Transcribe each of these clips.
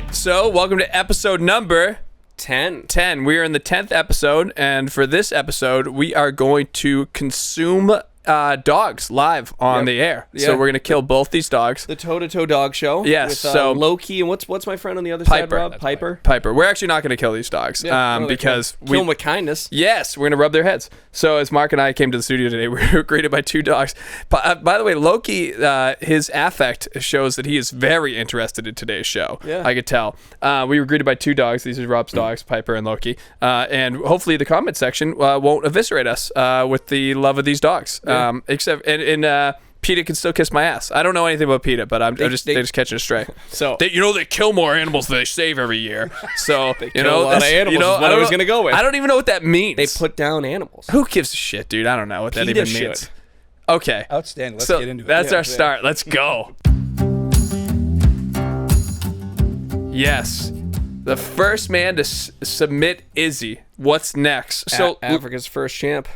right, so welcome to episode number 10. We are in the 10th episode, and for this episode, we are going to consume dogs live on the air. Yeah. So we're going to kill both these dogs. The toe-to-toe dog show. Yes, With, so Loki and what's my friend on the other Piper. side, Rob? Piper. Piper. We're actually not going to kill these dogs because kill them with kindness. Yes, we're going to rub their heads. So as Mark and I came to the studio today, we were greeted by two dogs. By the way, Loki, his affect shows that he is very interested in today's show. Yeah. I could tell. We were greeted by two dogs. These are Rob's dogs, Piper and Loki. And hopefully the comment section won't eviscerate us with the love of these dogs. Yeah. And PETA can still kiss my ass. I don't know anything about PETA, but they're just catching a stray. So they kill more animals than they save every year. So they kill a lot of animals. Is what I was gonna go with. I don't even know what that means. They put down animals. Who gives a shit, dude? I don't know what that PETA even means. should. Okay. Outstanding. Let's get into it. That's our start. Let's go. Yes. The first man to submit Izzy. What's next? So Africa's first champ.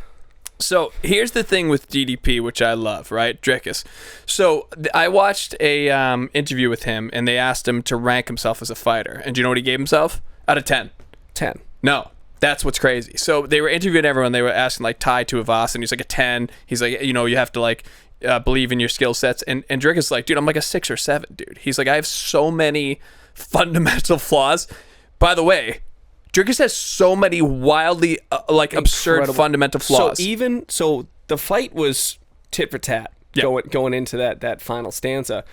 So here's the thing with DDP, which I love, right? Drickus. So I watched a interview with him, and they asked him to rank himself as a fighter. And do you know what he gave himself? Out of 10. 10. No. That's what's crazy. So they were interviewing everyone. They were asking, like, Ty Tuivasa, and he's like a 10. He's like, you have to, like, believe in your skill sets. And Drickus is like, dude, I'm like a 6 or 7, dude. He's like, I have so many fundamental flaws. By the way, Drickus has so many wildly, absurd fundamental flaws. So the fight was tit for tat going into that final stanza.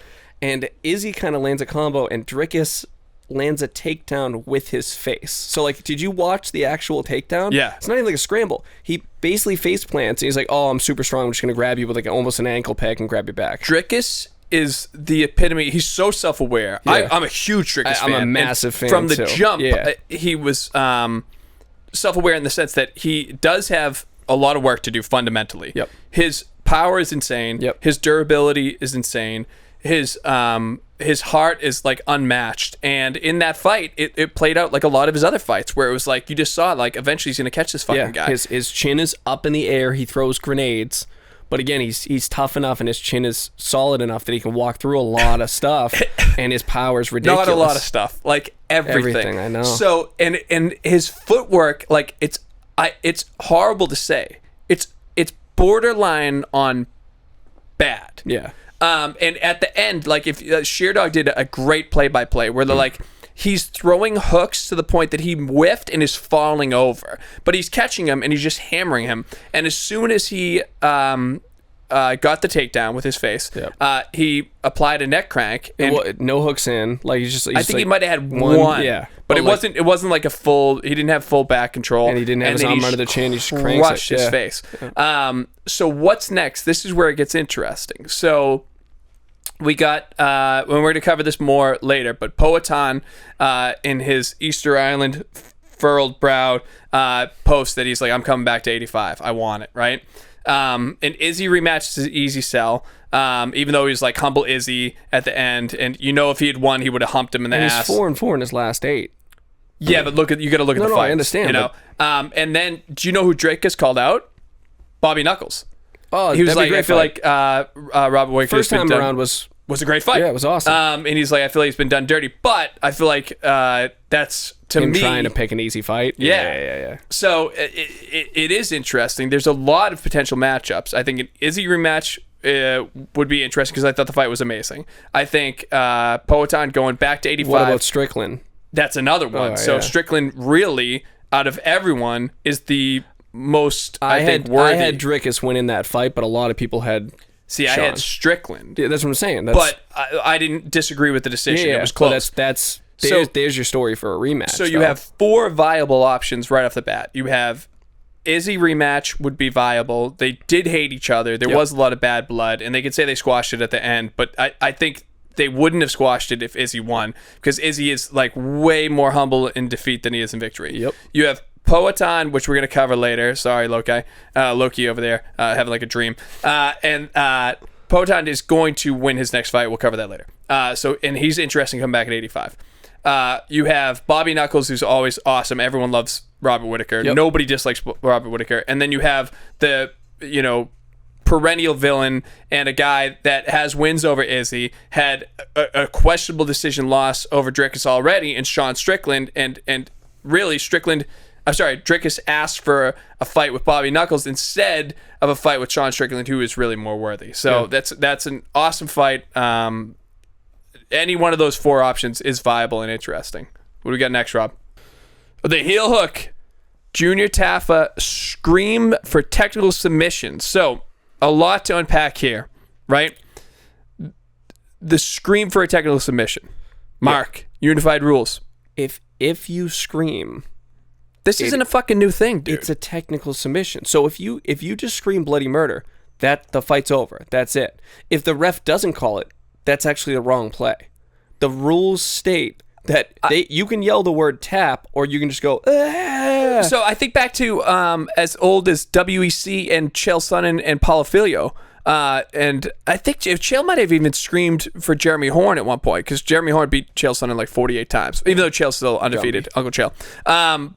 And Izzy kind of lands a combo, and Drickus lands a takedown with his face. So, like, did you watch the actual takedown? Yeah. It's not even like a scramble. He basically face plants, and he's like, oh, I'm super strong. I'm just going to grab you with, like, almost an ankle peg and grab you back. Drickus is the epitome. He's so self-aware. Yeah. I'm a huge Drickus fan. I'm a massive fan from the too. jump. Yeah. He was self-aware in the sense that he does have a lot of work to do fundamentally. Yep. His power is insane. Yep. His durability is insane. His heart is like unmatched. And in that fight, it played out like a lot of his other fights, where it was like you just saw like eventually he's gonna catch this fucking guy. His chin is up in the air. He throws grenades. But again, he's tough enough, and his chin is solid enough that he can walk through a lot of stuff, and his power is ridiculous. Not a lot of stuff, like everything. I know. So and his footwork, like it's horrible to say. It's borderline on bad. Yeah. And at the end, like if Sheerdog did a great play-by-play where they're like, he's throwing hooks to the point that he whiffed and is falling over, but he's catching him and he's just hammering him. And as soon as he got the takedown with his face, he applied a neck crank. And no hooks in. Like he's just. I think he might have had one. Yeah, but it wasn't like a full. He didn't have full back control, and he didn't have his arm under the chin. He just crushed his face. So what's next? This is where it gets interesting. So we got when we're going to cover this more later, but Poatan in his Easter Island furrowed brow post that he's like, I'm coming back to 85. I want it, right? And Izzy rematches his easy sell, even though he was like humble Izzy at the end. And if he had won, he would have humped him in the ass. He's 4-4 in his last 8. Yeah, but you got to look at the fight. I understand. And then do you know who Drake has called out? Bobby Knuckles. Oh, he was like, I feel like Robert Whitaker first time around was a great fight. Yeah, it was awesome. And he's like, I feel like he's been done dirty, but I feel like that's to him me trying to pick an easy fight. Yeah. So it is interesting. There's a lot of potential matchups. I think an Izzy rematch would be interesting because I thought the fight was amazing. I think Poatan going back to 85. What about Strickland? That's another one. Strickland really, out of everyone, is the most, I think, worthy. I had Drickus winning that fight, but a lot of people had Sean. I had Strickland. Yeah, that's what I'm saying. But I didn't disagree with the decision. It was close. There's your story for a rematch. So you have 4 viable options right off the bat. You have Izzy rematch would be viable. They did hate each other. There was a lot of bad blood, and they could say they squashed it at the end, but I think they wouldn't have squashed it if Izzy won, because Izzy is like way more humble in defeat than he is in victory. Yep. You have Poatan, which we're going to cover later. Sorry, Loki over there having like a dream. And Poatan is going to win his next fight. We'll cover that later. And he's interesting coming back at 85. You have Bobby Knuckles, who's always awesome. Everyone loves Robert Whitaker. Yep. Nobody dislikes Robert Whitaker. And then you have the, perennial villain and a guy that has wins over Izzy, had a questionable decision loss over Drickus already, and Sean Strickland, and really Drickus asked for a fight with Bobby Knuckles instead of a fight with Sean Strickland, who is really more worthy. So that's an awesome fight. Any one of those 4 options is viable and interesting. What do we got next, Rob? The heel hook. Junior Taffa scream for technical submission. So, a lot to unpack here, right? The scream for a technical submission. Mark, unified rules. If you scream, this isn't a fucking new thing, dude. It's a technical submission. So if you just scream bloody murder, the fight's over. That's it. If the ref doesn't call it, that's actually the wrong play. The rules state that you can yell the word tap, or you can just go, ah. So I think back to as old as WEC and Chael Sonnen and Paulo Filho. And I think Chael might have even screamed for Jeremy Horn at one point, because Jeremy Horn beat Chael Sonnen like 48 times, even though Chael's still undefeated, Uncle Chael.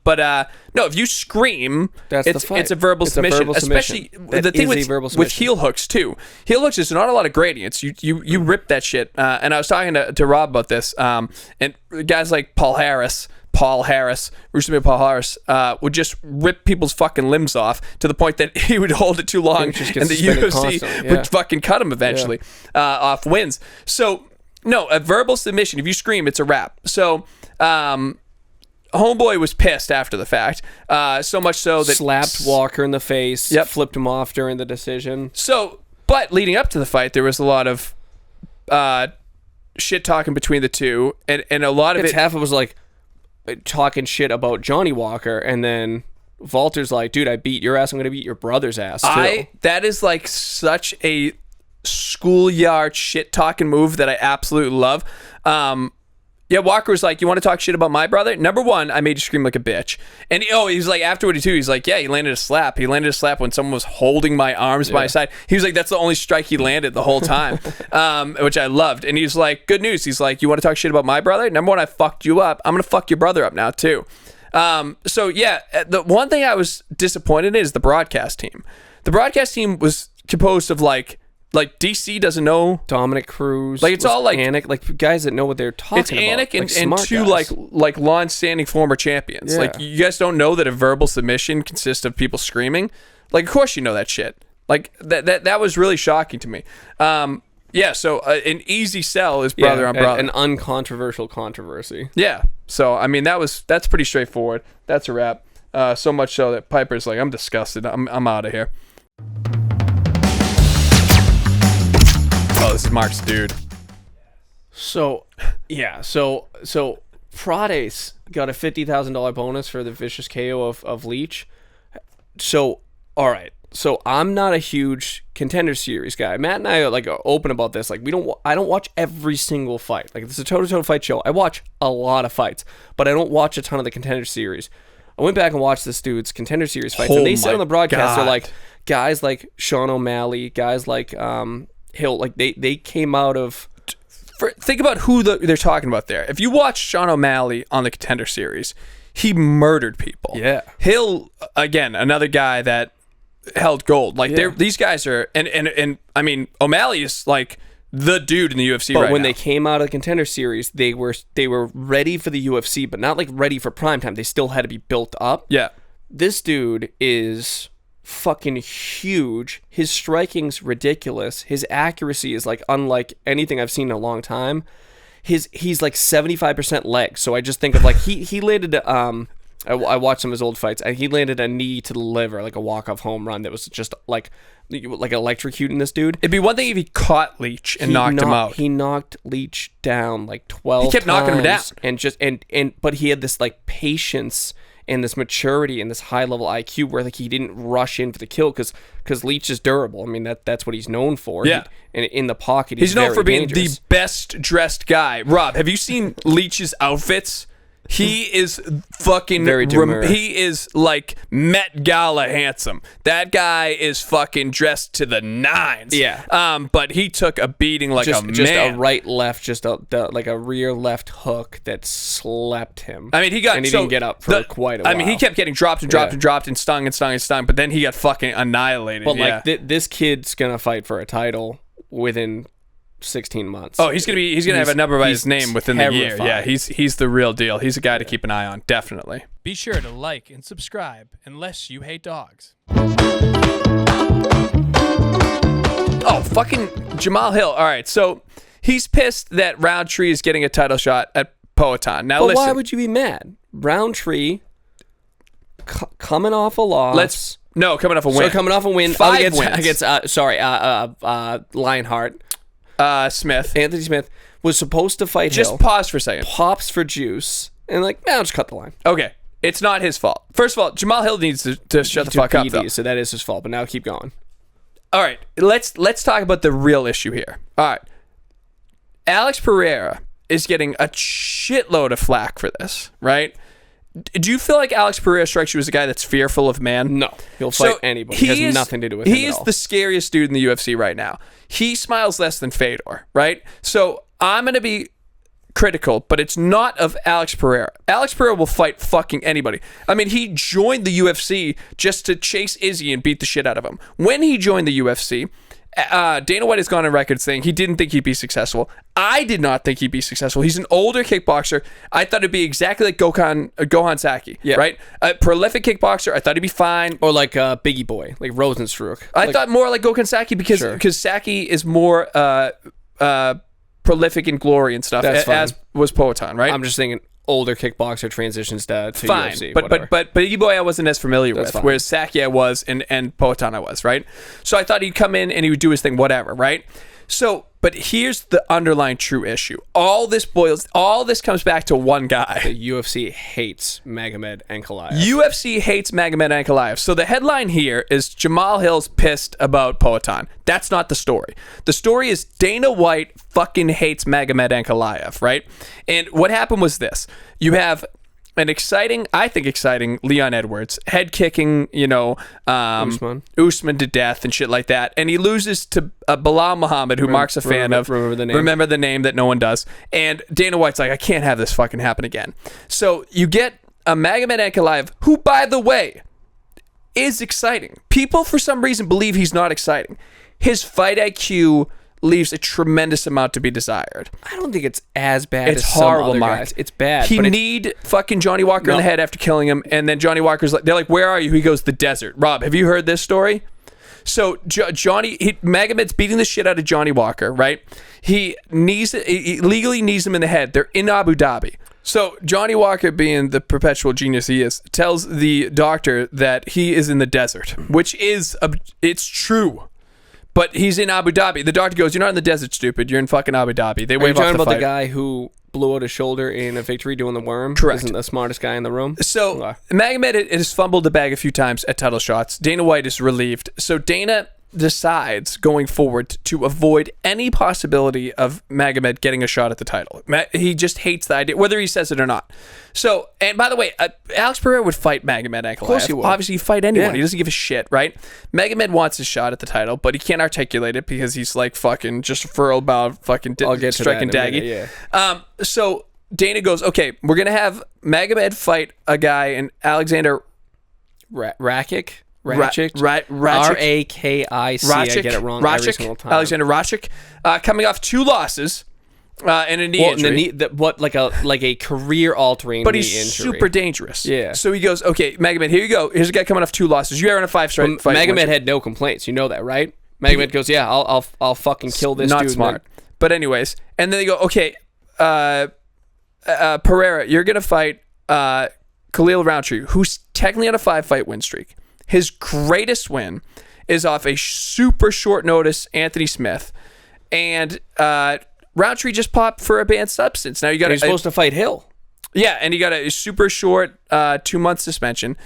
But no, if you scream, it's a verbal submission. Especially the thing with heel hooks too. Heel hooks is not a lot of gradients. You rip that shit. And I was talking to Rob about this. And guys like Paul Harris, Rustamir Paul Harris, would just rip people's fucking limbs off to the point that he would hold it too long, and the UFC would fucking cut him eventually off wins. So, no, a verbal submission, if you scream, it's a wrap. So, Homeboy was pissed after the fact, so much so that... Slapped Walker in the face, flipped him off during the decision. So, but leading up to the fight, there was a lot of shit talking between the two, and a lot of it... Half of it was like... talking shit about Johnny Walker, and then Walter's like, dude, I beat your ass, I'm gonna beat your brother's ass too. That is like such a schoolyard shit talking move that I absolutely love. Walker was like, you want to talk shit about my brother? Number one, I made you scream like a bitch. And he's like, afterward too, he's like, yeah, he landed a slap. He landed a slap when someone was holding my arms by his side. He was like, that's the only strike he landed the whole time, which I loved. And he's like, good news. He's like, you want to talk shit about my brother? Number one, I fucked you up. I'm going to fuck your brother up now too. The one thing I was disappointed in is the broadcast team. The broadcast team was composed of like DC doesn't know Dominic Cruz. Like it's all like Anik, like guys that know what they're talking about. It's Anik and two guys. like long-standing former champions. Like you guys don't know that a verbal submission consists of people screaming. Like of course you know that shit. Like that was really shocking to me. So an easy sell is brother on brother. An uncontroversial controversy. Yeah. So I mean that's pretty straightforward. That's a wrap. So much so that Piper's like, I'm disgusted. I'm out of here. Oh, this is Mark's dude. So Prades got a $50,000 bonus for the vicious KO of Leach. So, all right. So I'm not a huge Contender Series guy. Matt and I are open about this. Like I don't watch every single fight. Like this is a toe-to-toe fight show. I watch a lot of fights, but I don't watch a ton of the Contender Series. I went back and watched this dude's Contender Series fights, and they said on the broadcast, they're like guys like Sean O'Malley, guys like Hill, like they came out of... Think about who they're talking about there. If you watch Sean O'Malley on the Contender Series, he murdered people. Yeah. Hill, again, another guy that held gold. Like these guys are, and I mean, O'Malley is like the dude in the UFC right now. But when they came out of the Contender Series, they were ready for the UFC, but not like ready for prime time. They still had to be built up. Yeah. This dude is fucking huge. His striking's ridiculous. His accuracy is like unlike anything I've seen in a long time. He's like 75% leg. So I just think of like he landed I watched some of his old fights, and he landed a knee to the liver, like a walk-off home run that was just like electrocuting this dude. It'd be one thing if he caught Leach and knocked him out. He knocked Leach down like 12 times. He kept knocking him down. But he had this like patience and this maturity and this high-level IQ where like he didn't rush in for the kill because Leach is durable. I mean, that's what he's known for. Yeah. And in the pocket, he's known for being dangerous. the best-dressed guy. Rob, have you seen Leach's outfits? He is fucking Very demure. he is like Met Gala handsome. That guy is fucking dressed to the nines. Yeah. But he took a beating like a man. Just a right left, like a rear left hook that slept him. I mean, he didn't get up for quite a while. I mean, he kept getting dropped and dropped and dropped and stung and stung and stung, but then he got fucking annihilated. But like this kid's gonna fight for a title within 16 months. Oh, he's gonna have a number by his name within the year. terrified. Yeah, he's the real deal. He's a guy to keep an eye on, definitely. Be sure to like and subscribe unless you hate dogs. Oh, fucking Jamal Hill. All right, so he's pissed that Roundtree is getting a title shot at Poatan. Now, But listen. why would you be mad? Roundtree coming off a loss. Coming off a win. So coming off a win 5 wins. against Lionheart. Smith. Anthony Smith was supposed to fight Just Hill. pause for a second. Pops for juice. And like, now just cut the line. Okay, it's not his fault. First of all, Jamal Hill needs to shut the fuck up, though. So that is his fault. But now keep going. All right, let's talk about the real issue here. All right, Alex Pereira is getting a shitload of flack for this, right? Do you feel like Alex Pereira strikes you as a guy that's fearful of man? No, he'll fight anybody. He has nothing to do with him He at is all. the scariest dude in the UFC right now. He smiles less than Fedor, right? So I'm going to be critical, but it's not of Alex Pereira. Alex Pereira will fight fucking anybody. I mean, he joined the UFC just to chase Izzy and beat the shit out of him. When he joined the UFC, Dana White has gone on record saying he didn't think he'd be successful. I did not think he'd be successful. He's an older kickboxer. I thought it'd be exactly like Gohan Saki, right? A prolific kickboxer. I thought he'd be fine. Or like Biggie Boy, like Rosenstruck. I thought more like Gohan Saki because Saki is more prolific in glory and stuff, as was Poatan, right? I'm just thinking older kickboxer transitions to fine, UFC. but Biggie Boy I wasn't as familiar with, fine. whereas Saki I was and Poatan I was, right? So I thought he'd come in and he would do his thing, whatever, right? So, but here's the underlying true issue. All this comes back to one guy. The UFC hates Magomed Ankalaev. UFC hates Magomed Ankalaev. So the headline here is Jamal Hill's pissed about Poatan. That's not the story. The story is Dana White fucking hates Magomed Ankalaev, right? And what happened was this. You have an exciting Leon Edwards, head kicking, Usman to death and shit like that. And he loses to Bilal Muhammad, who Mark's a fan of. Remember the name that no one does. And Dana White's like, I can't have this fucking happen again. So you get a Magomed Ankalaev, who, by the way, is exciting. People, for some reason, believe he's not exciting. His fight IQ leaves a tremendous amount to be desired. I don't think it's as bad It's as horrible, some other Mark. guys. It's bad. He need fucking Johnny Walker in the head after killing him, and then Johnny Walker's like, they're like, where are you? He goes, the desert. Rob, have you heard this story? So Magomed's beating the shit out of Johnny Walker, right? He legally knees him in the head. They're in Abu Dhabi. So Johnny Walker, being the perpetual genius he is, tells the doctor that he is in the desert, which is, it's true. But he's in Abu Dhabi. The doctor goes, you're not in the desert, stupid. You're in fucking Abu Dhabi. They wave off the fight. Are you talking about the guy who blew out his shoulder in a victory doing the worm? Correct. Isn't the smartest guy in the room? So Magomed has fumbled the bag a few times at title shots. Dana White is relieved. So Dana decides going forward to avoid any possibility of Magomed getting a shot at the title. He just hates the idea, whether he says it or not. So, and by the way, Alex Pereira would fight Magomed Ankalaev. Of course he would. Obviously, he'd fight anyone. Yeah. He doesn't give a shit, right? Magomed wants a shot at the title, but he can't articulate it because he's like fucking just furled about fucking striking daggy. So Dana goes, okay, we're going to have Magomed fight a guy in Alexander Rakic. Rakic. Rakic. I get it wrong every single time. Alexander Rakic, coming off 2 losses and a knee injury. Like a career-altering but knee he's injury. super dangerous. Yeah. So he goes, okay, Magomed, here you go. Here's a guy coming off 2 losses. You ever in a 5-fight fight? Magomed had no complaints. You know that, right? Magomed goes, yeah, I'll fucking kill this dude. Not smart. But anyways, and then they go, okay, Pereira, you're going to fight Khalil Roundtree, who's technically on a 5-fight win streak. His greatest win is off a super short notice Anthony Smith, and Roundtree just popped for a banned substance. Now you got. He's supposed to fight Hill. Yeah, and he got a super short 2-month suspension.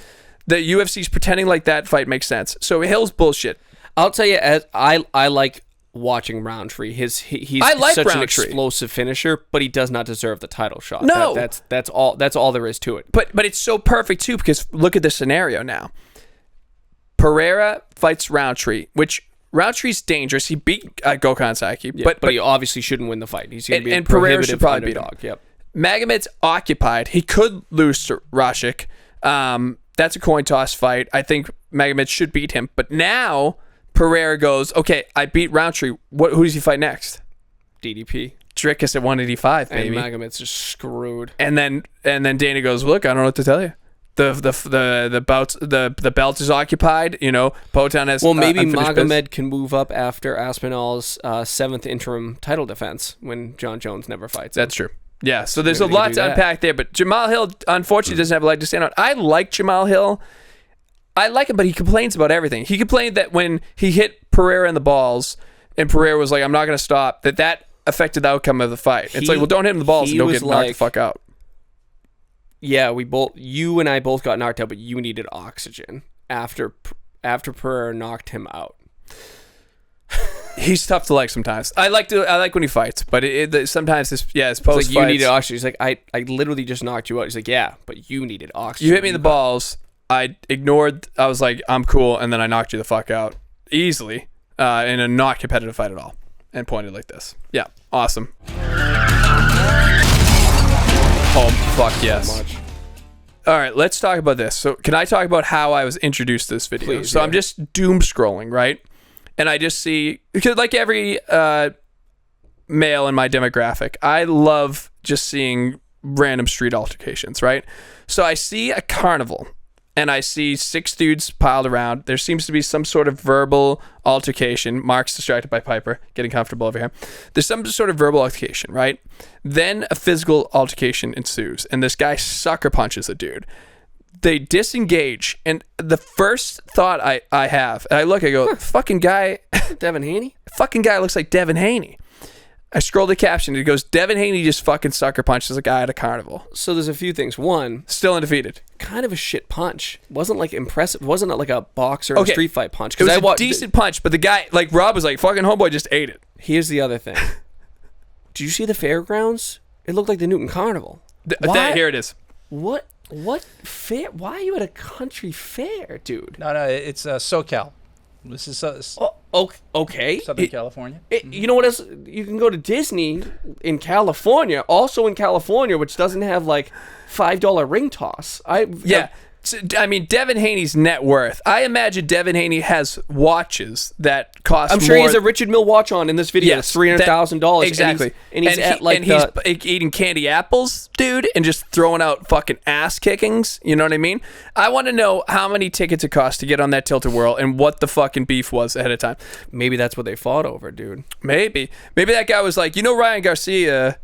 The UFC's pretending like that fight makes sense. So Hill's bullshit. I'll tell you, as I like watching Roundtree. He's I like such an Roundtree. explosive finisher, but he does not deserve the title shot. No. That's all there is to it. But it's so perfect too, because look at the scenario now. Pereira fights Roundtree, which Roundtree's dangerous. He beat Gokhan Saiki, Yeah, but he obviously shouldn't win the fight. He's going to be a Pereira should probably beat him. underdog. Yep. Magomed's occupied. He could lose to Rashik. That's a coin toss fight. I think Magomed should beat him. But now Pereira goes, okay, I beat Roundtree. Who does he fight next? DDP. Drickus at 185, baby. And Magomed's just screwed. And then Dana goes, look, I don't know what to tell you. The belt is occupied. You know, Poatan has. Well, maybe unfinished Magomed business. can move up after Aspinall's 7th interim title defense when John Jones never fights him. That's true. Yeah, so there's a Maybe they lot can do to that. unpack there, but Jamal Hill unfortunately doesn't have a leg to stand on. I like Jamal Hill. I like him, but he complains about everything. He complained that when he hit Pereira in the balls, and Pereira was like, "I'm not going to stop," that affected the outcome of the fight. It's like, well, don't hit him in the balls and don't get knocked the fuck out. Yeah, you and I both got knocked out, but you needed oxygen after Pereira knocked him out. He's tough to like sometimes. I like when he fights, but sometimes his post It's like, you fights. needed oxygen. He's like, I literally just knocked you out. He's like, yeah, but you needed oxygen. You hit me in the balls. I ignored. I was like, I'm cool, and then I knocked you the fuck out easily in a not competitive fight at all, and pointed like this. Yeah, awesome. Oh fuck yes. Much. All right, let's talk about this. So, can I talk about how I was introduced to this video? Please, so yeah. I'm just doom scrolling, right? And I just see, because like every male in my demographic, I love just seeing random street altercations, right? So I see a carnival, and I see 6 dudes piled around. There seems to be some sort of verbal altercation. Mark's distracted by Piper, getting comfortable over here. There's some sort of verbal altercation, right? Then a physical altercation ensues, and this guy sucker punches a dude. They disengage, and the first thought I have, I go, fucking guy, Devin Haney? fucking guy looks like Devin Haney. I scroll the caption, it goes, Devin Haney just fucking sucker punches a guy at a carnival. So there's a few things. One, Still undefeated. kind of a shit punch. Wasn't like impressive. Wasn't like a boxer or Okay. a street fight punch. It was I a decent punch, but the guy, like Rob was like, fucking homeboy just ate it. Here's the other thing. Did you see the fairgrounds? It looked like the Newton Carnival. Why? Here it is. What fair? Why are you at a country fair, dude? No, it's SoCal. This is Okay. Southern California. You know what else? You can go to Disney in California, also in California, which doesn't have like $5 ring toss. Yeah. So, I mean, Devin Haney's net worth. I imagine Devin Haney has watches that cost I'm sure more. he has a Richard Mille watch on in this video. Yes, It's $300,000. Exactly. And he's at like he's eating candy apples, dude, and just throwing out fucking ass kickings. You know what I mean? I want to know how many tickets it cost to get on that Tilted Whirl and what the fucking beef was ahead of time. maybe that's what they fought over, dude. Maybe that guy was like, Ryan Garcia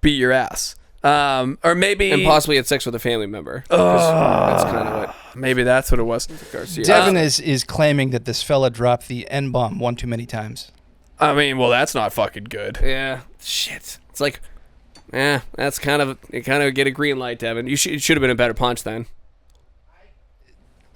beat your ass. Or maybe And possibly had sex with a family member. That's kind of what maybe that's what it was. Garcia. Devin is claiming that this fella dropped the N-bomb one too many times. I mean, well, that's not fucking good. Yeah. Shit. It's like, that's kind of get a green light, Devin. It should have been a better punch then.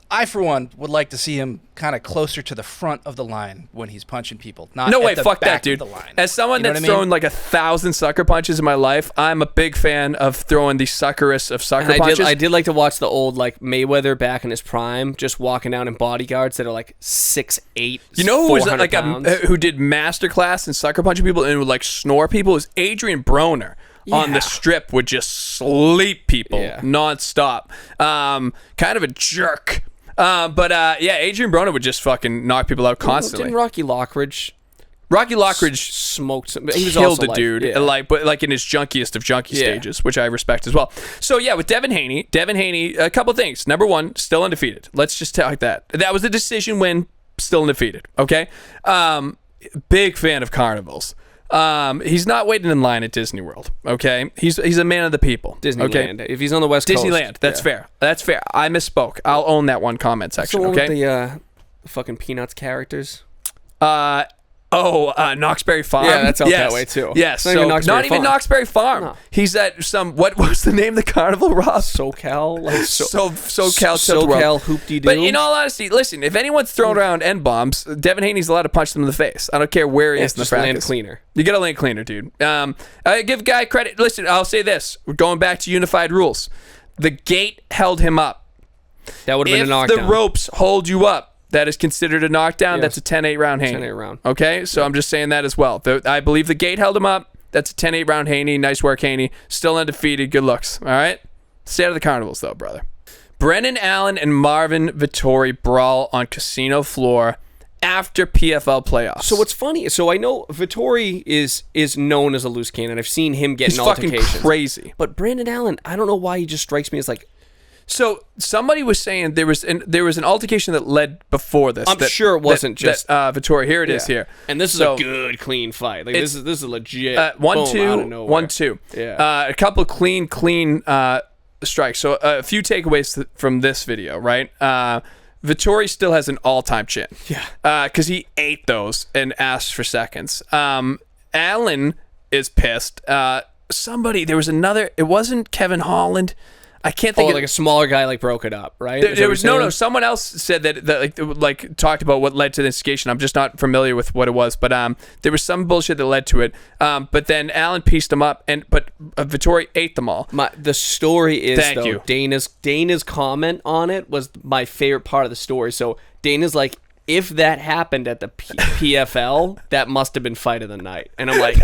I, for one, would like to see him kind of closer to the front of the line when he's punching people. Not No at way, the fuck back that, dude. of the line. As someone You know that's what I mean? thrown like 1,000 sucker punches in my life, I'm a big fan of throwing the suckerest of sucker And punches. I did like to watch the old like Mayweather back in his prime, just walking down in bodyguards that are like 6'8". You know who was 400 like pounds. who did masterclass in sucker punching people and would like snore people? It was Adrian Broner. On Yeah. the strip would just sleep people Yeah. nonstop. Kind of a jerk. But Adrian Broner would just fucking knock people out constantly. Didn't Rocky Lockridge smoked some? He was killed also the like, dude, yeah. like in his junkiest of junkie Yeah. stages, which I respect as well. So yeah, with Devin Haney, a couple things. Number one, still undefeated. Let's just talk that. That was a decision win, still undefeated. Okay, big fan of carnivals. He's not waiting in line at Disney World. Okay, he's a man of the people. Disneyland. Okay? If he's on the West Coast, Disneyland. That's fair. That's fair. I misspoke. I'll own that one comment section. So Okay. with the fucking Peanuts characters. Knoxbury Farm. Yeah, that's out yes. that way too. Yes, It's not even Knoxbury Farm. Farm. No. He's at some. What was the name of the carnival, Rob? SoCal, like SoCal Tilt-A-Whirl. SoCal hoop-de-doo. But in all honesty, listen, if anyone's throwing around N bombs, Devin Haney's allowed to punch them in the face. I don't care where he is in the just land practice. cleaner. You got to land cleaner, dude. I give guy credit. Listen, I'll say this: we're going back to unified rules. The gate held him up. That would have been a If knockdown. the ropes hold you up, that is considered a knockdown. Yes. That's a 10-8 round Haney. 10-8 round. Okay, so I'm just saying that as well. I believe the gate held him up. That's a 10-8 round Haney. Nice work, Haney. Still undefeated. Good looks. All right? Stay out of the carnivals, though, brother. Brendan Allen and Marvin Vettori brawl on casino floor after PFL playoffs. So what's funny? So I know Vettori is known as a loose cannon. I've seen him get He's in fucking altercations. crazy. But Brandon Allen, I don't know why he just strikes me as like. So somebody was saying there was an altercation that led before this. I'm sure it wasn't just Vittori. Here it is here. And this is So, a good, clean fight. Like this is legit. 1-2, 1-2. Yeah. A couple of clean strikes. So a few takeaways from this video, right? Vittori still has an all-time chin. Yeah. Because he ate those and asked for seconds. Allen is pissed. There was another. It wasn't Kevin Holland. I can't think. Like a smaller guy like broke it up, right? There was no. Someone else said that like talked about what led to the instigation. I'm just not familiar with what it was, but there was some bullshit that led to it. But then Allen pieced them up, but Vittori ate them all. The story is Thank you. Dana's comment on it was my favorite part of the story. So Dana's like, if that happened at the PFL, that must have been fight of the night. And I'm like,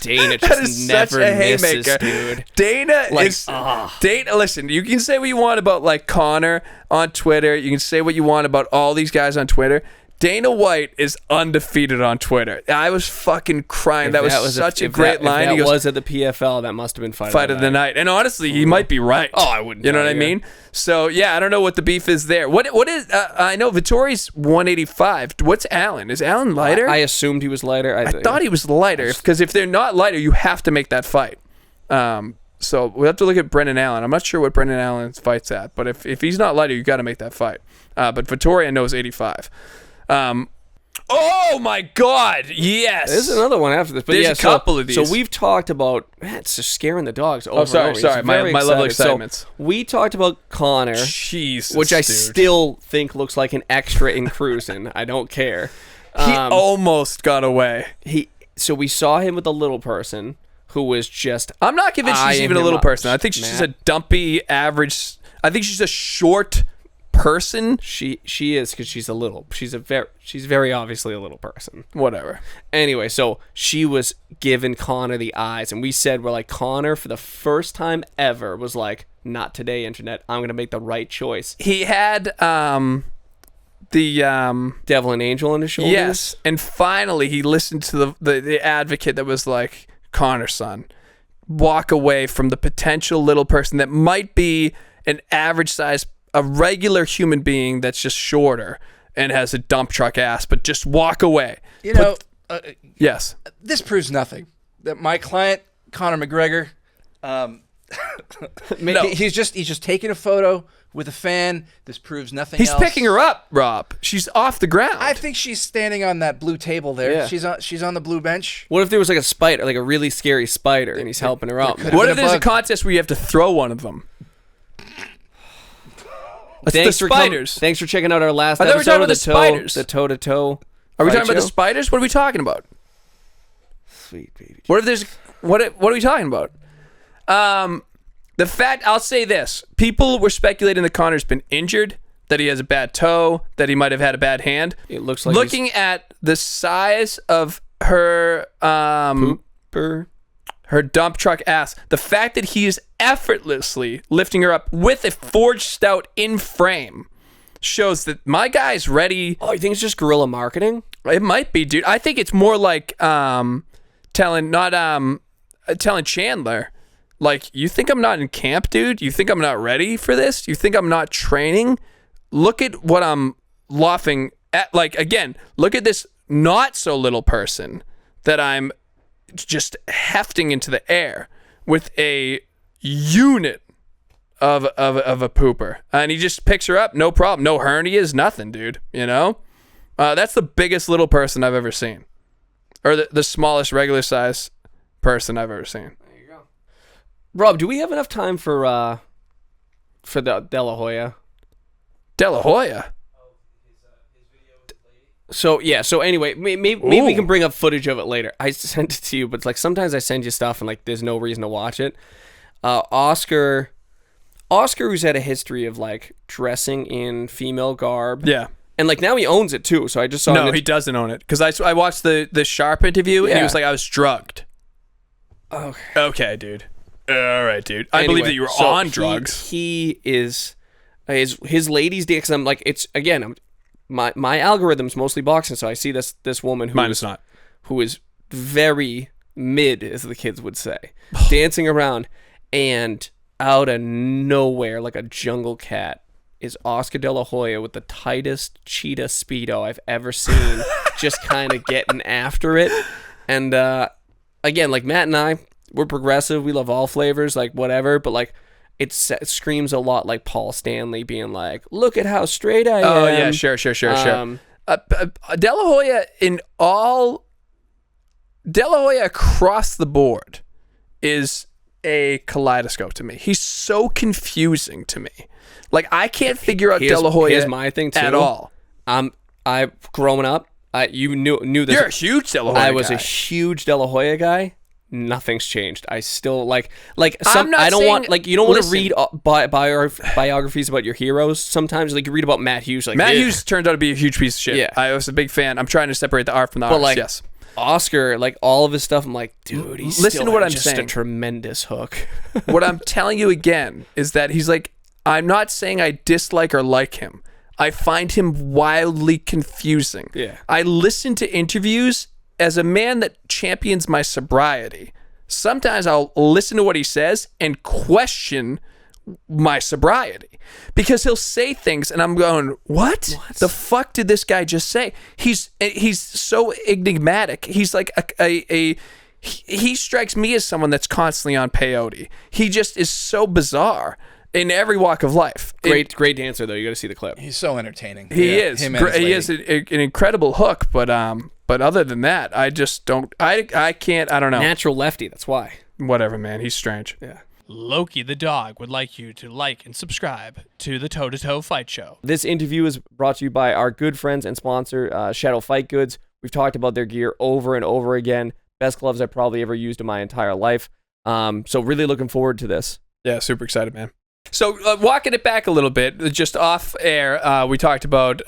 Dana just never misses, dude. Dana. Listen, you can say what you want about like Connor on Twitter. You can say what you want about all these guys on Twitter. Dana White is undefeated on Twitter. I was fucking crying. That was such a great line. If that was at the PFL, that must have been fight of the night. And honestly, he might be right. Oh, I wouldn't. You know what I mean? So yeah, I don't know what the beef is there. What is? I know Vittori's 185. What's Allen? Is Allen lighter? I assumed he was lighter. I thought he was lighter because if they're not lighter, you have to make that fight. So we have to look at Brendan Allen. I'm not sure what Brendan Allen's fight's at, but if he's not lighter, you got to make that fight. But Vittori, I know, is 85. Oh my God! Yes, there's another one after this. But there's a couple of these. So we've talked about it's just scaring the dogs. Over sorry. My level of excitement. So we talked about Connor, Jesus, which I dude. still think looks like an extra in cruising. I don't care. He almost got away. So we saw him with a little person who was just. I'm not convinced she's even a little person. I think she's just a dumpy, average. I think she's a short person. She is because she's a little. She's very obviously a little person. Whatever. Anyway, so she was giving Connor the eyes, and we said we're like, Connor for the first time ever was like, not today, internet. I'm gonna make the right choice. He had the devil and angel on his shoulders. Yes, and finally he listened to the advocate that was like, Connor, son, walk away from the potential little person that might be an average size. A regular human being that's just shorter and has a dump truck ass, but just walk away. Yes. This proves nothing. That my client, Conor McGregor, he's just taking a photo with a fan. This proves nothing He's else. picking her up, Rob. She's off the ground. I think she's standing on that blue table there. Yeah. She's on the blue bench. What if there was like a spider, like a really scary spider, and he's helping her out? What if there's a contest where you have to throw one of them? Thanks the spiders. Thanks for checking out our last I thought we were episode talking of about the spiders. The toe-to-toe. Are we talking about the spiders? What are we talking about? Sweet baby. What if there's what are we talking about? The fact, I'll say this. People were speculating that Connor's been injured, that he has a bad toe, that he might have had a bad hand. It looks like looking at the size of her her dump truck ass, the fact that he is effortlessly lifting her up with a forged stout in frame shows that my guy's ready. Oh, you think it's just guerrilla marketing? It might be, dude. I think it's more like telling Chandler, like, you think I'm not in camp, dude? You think I'm not ready for this? You think I'm not training? Look at what I'm laughing at. Like, again, look at this not so little person that I'm just hefting into the air with a unit of a pooper, and he just picks her up, no problem, no hernias, nothing, dude. You know, that's the biggest little person I've ever seen. or the smallest regular size person I've ever seen. Rob, do we have enough time for the De La Hoya? De La Hoya. So anyway, maybe we can bring up footage of it later. I sent it to you, but like sometimes I send you stuff and like there's no reason to watch it. Oscar, who's had a history of like dressing in female garb. Yeah. And like now he owns it too. So I just saw No, he doesn't own it because I watched the Sharp interview and he was like, I was drugged. Okay, dude. All right, dude. I believe that you were on drugs. He is his ladies' day. Because I'm like, it's again, my algorithm's mostly boxing, so I see this woman who is very mid, as the kids would say, dancing around, and out of nowhere, like a jungle cat, is Oscar De La Hoya with the tightest cheetah Speedo I've ever seen, just kind of getting after it. And again, like Matt and I, we're progressive. We love all flavors, like whatever, but like it screams a lot like Paul Stanley being like, look at how straight I am. Oh, yeah, sure. De La Hoya De La Hoya across the board is a kaleidoscope to me. He's so confusing to me. Like, I can't figure out De La Hoya here's my thing too. at all. I growing up, you knew this. You're a huge De La Hoya guy. I was a huge De La Hoya guy. Nothing's changed. I still like I'm not I don't saying, want like you don't want to listen. read biographies about your heroes. Sometimes like you read about Matt Hughes. Like Matt Hughes turned out to be a huge piece of shit. Yeah. I was a big fan. I'm trying to separate the art from the artist. like, yes. Oscar, like all of his stuff, I'm like, dude, he's Listen to what I'm just saying. a tremendous hook. What I'm telling you again is that he's like, I'm not saying I dislike or like him. I find him wildly confusing. Yeah. I listen to interviews as a man that champions my sobriety. Sometimes I'll listen to what he says and question my sobriety because he'll say things and I'm going, what the fuck did this guy just say? He's so enigmatic. He's like he strikes me as someone that's constantly on peyote. He just is so bizarre in every walk of life. Great dancer though. You got to see the clip. He's so entertaining. He is. Him and his He is an incredible hook, but other than that, I just don't. I can't. I don't know. Natural lefty. That's why. Whatever, man. He's strange. Yeah. Loki the dog would like you to like and subscribe to the Toe to Toe Fight Show. This interview is brought to you by our good friends and sponsor, Shadow Fight Goods. We've talked about their gear over and over again. Best gloves I've probably ever used in my entire life. So really looking forward to this. Yeah, super excited, man. So walking it back a little bit, just off air, we talked about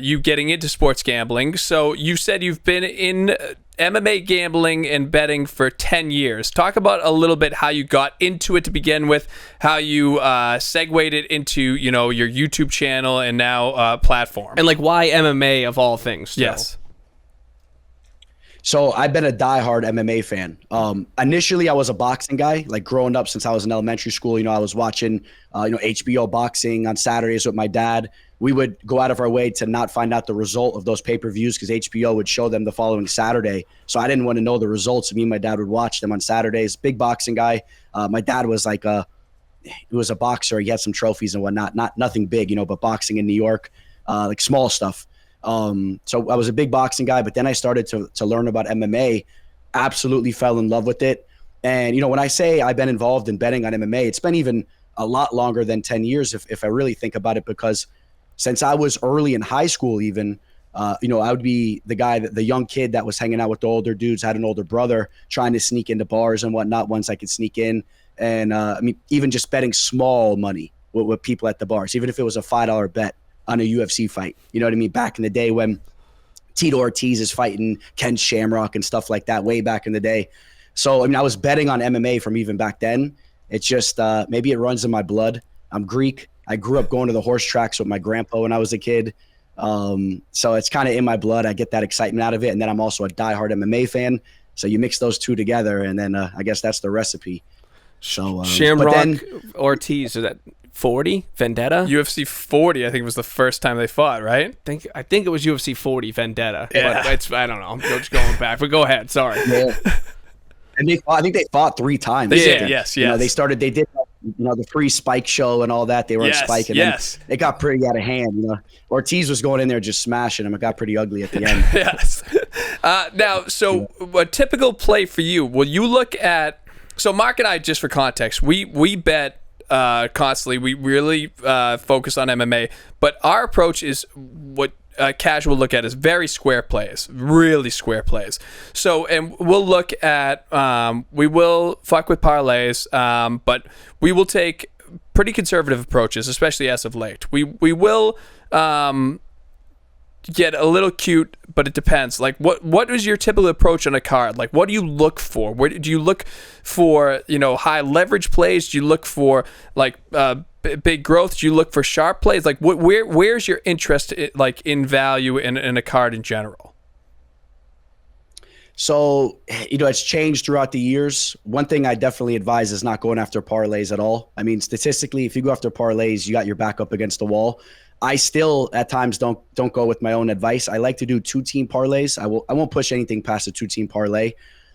you getting into sports gambling. So you said you've been in MMA gambling and betting for 10 years. Talk about a little bit how you got into it to begin with, how you segued it into, your YouTube channel and now platform. And like why MMA of all things. So. Yes. So I've been a diehard MMA fan. Initially, I was a boxing guy. Like growing up, since I was in elementary school, I was watching, HBO boxing on Saturdays with my dad. We would go out of our way to not find out the result of those pay-per-views because HBO would show them the following Saturday. So I didn't want to know the results. Me and my dad would watch them on Saturdays. Big boxing guy. My dad was like he was a boxer. He had some trophies and whatnot. Nothing big, but boxing in New York, like small stuff. So I was a big boxing guy, but then I started to learn about MMA, absolutely fell in love with it. And, when I say I've been involved in betting on MMA, it's been even a lot longer than 10 years if I really think about it, because since I was early in high school, even, I would be the young kid that was hanging out with the older dudes, had an older brother, trying to sneak into bars and whatnot once I could sneak in. And, even just betting small money with people at the bars, even if it was a $5 bet on a UFC fight. You know what I mean? Back in the day when Tito Ortiz is fighting Ken Shamrock and stuff like that, way back in the day. So, I was betting on MMA from even back then. It's just, maybe it runs in my blood. I'm Greek. I grew up going to the horse tracks with my grandpa when I was a kid. So it's kind of in my blood. I get that excitement out of it. And then I'm also a diehard MMA fan. So you mix those two together, and then I guess that's the recipe. So Shamrock Ortiz, is that 40 Vendetta? UFC 40, I think, was the first time they fought, right? I think it was UFC 40 Vendetta. Yeah. But I don't know. I'm just going back. But go ahead. Sorry. Yeah. And I think they fought 3 times. They did, yes. They did, the free Spike show and all that. They were on Spike, and then it got pretty out of hand. Ortiz was going in there just smashing him. It got pretty ugly at the end. Yes. Now, so a typical play for you, will you look at, so Mark and I, just for context, we bet constantly. We really focus on MMA, but our approach is what casual look at is very square plays, really square plays. So, and we'll look at, we will fuck with parlays, but we will take pretty conservative approaches, especially as of late. We will get a little cute, but it depends. Like, what is your typical approach on a card? Like, what do you look for? Where do you look for, high leverage plays? Do you look for like big growth? Do you look for sharp plays? Like, where's your interest in value in a card in general? So, it's changed throughout the years. One thing I definitely advise is not going after parlays at all. I mean, statistically, if you go after parlays, you got your back up against the wall. I still at times don't go with my own advice. I like to do 2-team parlays. I won't push anything past a 2-team parlay,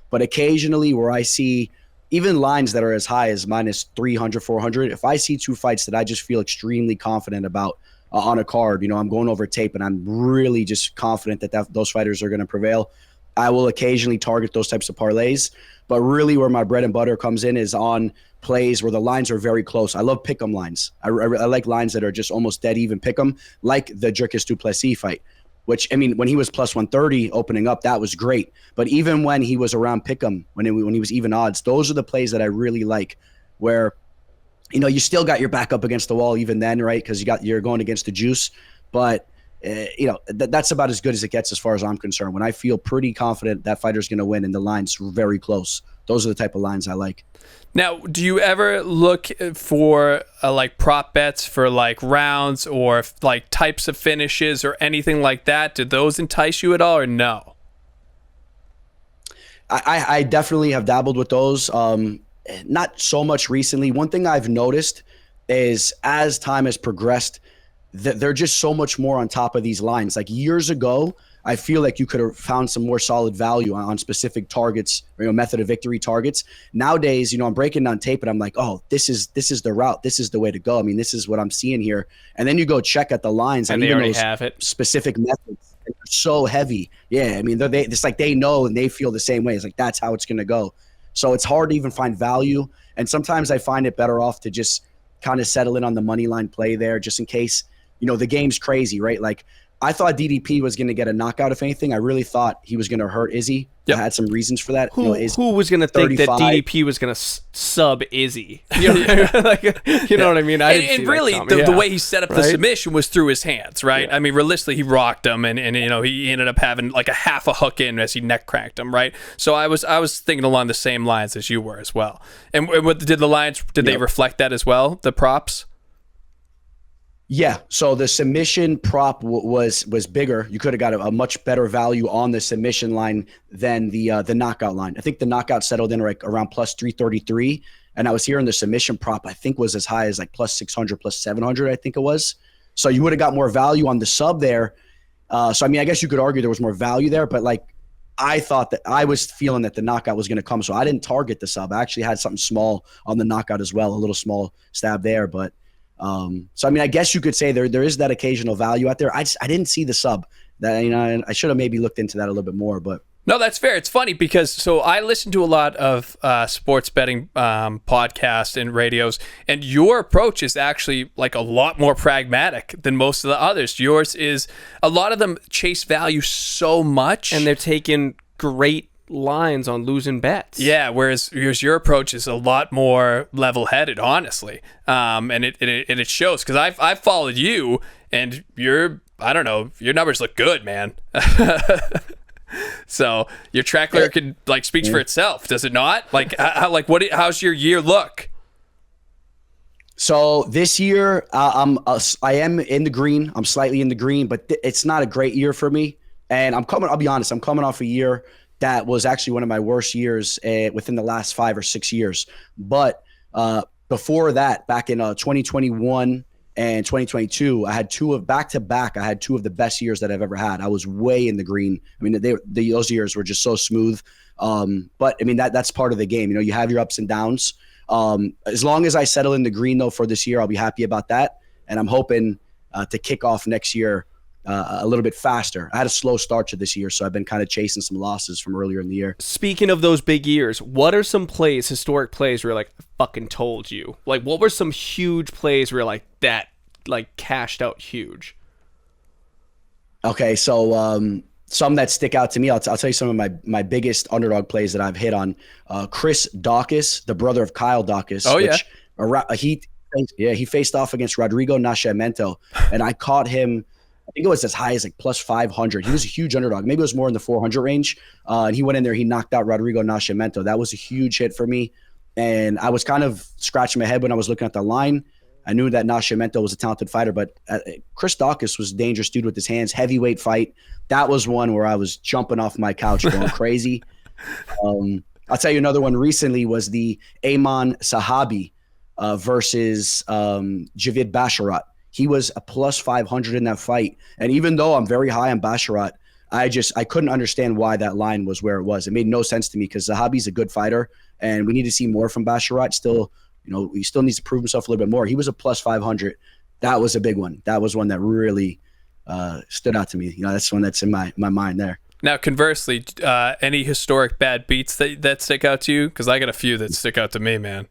but occasionally where I see even lines that are as high as minus 300, 400, if I see 2 fights that I just feel extremely confident about on a card, I'm going over tape and I'm really just confident that those fighters are going to prevail, I will occasionally target those types of parlays. But really where my bread and butter comes in is on plays where the lines are very close. I love pick'em lines. I like lines that are just almost dead even pick'em, like the Dricus Duplessis fight, which, I mean, when he was plus 130 opening up, that was great. But even when he was around pick'em, when he was even odds, those are the plays that I really like, where, you still got your back up against the wall even then, right? Because you're going against the juice. But that's about as good as it gets as far as I'm concerned. When I feel pretty confident that fighter's going to win and the line's very close, those are the type of lines I like. Now, do you ever look for like prop bets for like rounds or like types of finishes or anything like that? Do those entice you at all or no? I definitely have dabbled with those. Not so much recently. One thing I've noticed is as time has progressed, they're just so much more on top of these lines. Like years ago, I feel like you could have found some more solid value on specific targets, method of victory targets. Nowadays, I'm breaking down tape and I'm like, oh, this is the route. This is the way to go. I mean, this is what I'm seeing here. And then you go check at the lines and they already have it. Specific methods. They're so heavy. Yeah, I mean, it's like they know and they feel the same way. It's like that's how it's going to go. So it's hard to even find value. And sometimes I find it better off to just kind of settle in on the money line play there, just in case, the game's crazy, right? Like, I thought DDP was going to get a knockout, if anything. I really thought he was going to hurt Izzy. Yep. I had some reasons for that. Who was going to think that DDP was going to sub Izzy? You know what I mean? And really, the way he set up the submission was through his hands, right? Yeah. I mean, realistically, he rocked him, and he ended up having like a half a hook in as he neck cracked him, right? So I was thinking along the same lines as you were as well. And what did the lines? Did they reflect that as well? The props? Yeah, so the submission prop was bigger. You could have got a much better value on the submission line than the knockout line. I think the knockout settled in around plus 333, and I was hearing the submission prop I think was as high as like plus 600, plus 700, I think it was. So you would have got more value on the sub there. So I mean, I guess you could argue there was more value there, but like I thought that I was feeling that the knockout was going to come, so I didn't target the sub. I actually had something small on the knockout as well, a little small stab there, but. So I mean, I guess you could say there is that occasional value out there. I didn't see the sub. That I should have maybe looked into that a little bit more. But no, that's fair. It's funny because I listen to a lot of sports betting podcasts and radios, and your approach is actually like a lot more pragmatic than most of the others. Yours is a lot of them chase value so much, and they're taking great lines on losing bets. Yeah, whereas your approach is a lot more level-headed, honestly, and it shows because I've followed you, and your numbers look good, man. So your track record speaks for itself, does it not? How's your year look? So this year, I am in the green. I'm slightly in the green, but it's not a great year for me. And I'll be honest, I'm coming off a year that was actually one of my worst years within the last 5 or 6 years. But before that, back in 2021 and 2022, I had back-to-back. I had 2 of the best years that I've ever had. I was way in the green. I mean, those years were just so smooth. But I mean, that's part of the game. You have your ups and downs. As long as I settle in the green though for this year, I'll be happy about that. And I'm hoping to kick off next year a little bit faster. I had a slow start to this year, so I've been kind of chasing some losses from earlier in the year. Speaking of those big years, what are some plays, historic plays, where you're like, I fucking told you? Like, what were some huge plays where you're like, that, like, cashed out huge? Okay, so some that stick out to me, I'll tell you some of my biggest underdog plays that I've hit on. Chris Dawkins, the brother of Kyle Dawkins. Oh, yeah. He faced off against Rodrigo Nascimento, and I caught him. I think it was as high as like plus 500. He was a huge underdog. Maybe it was more in the 400 range. And he went in there. He knocked out Rodrigo Nascimento. That was a huge hit for me. And I was kind of scratching my head when I was looking at the line. I knew that Nascimento was a talented fighter, but Chris Dawkins was a dangerous dude with his hands. Heavyweight fight. That was one where I was jumping off my couch going crazy. I'll tell you another one recently was the Ayman Sahabi versus Javid Basharat. He was a plus 500 in that fight. And even though I'm very high on Basharat, I couldn't understand why that line was where it was. It made no sense to me because Zahabi's a good fighter and we need to see more from Basharat. Still, he still needs to prove himself a little bit more. He was a plus 500. That was a big one. That was one that really stood out to me. That's one that's in my mind there. Now, conversely, any historic bad beats that stick out to you? Because I got a few that stick out to me, man.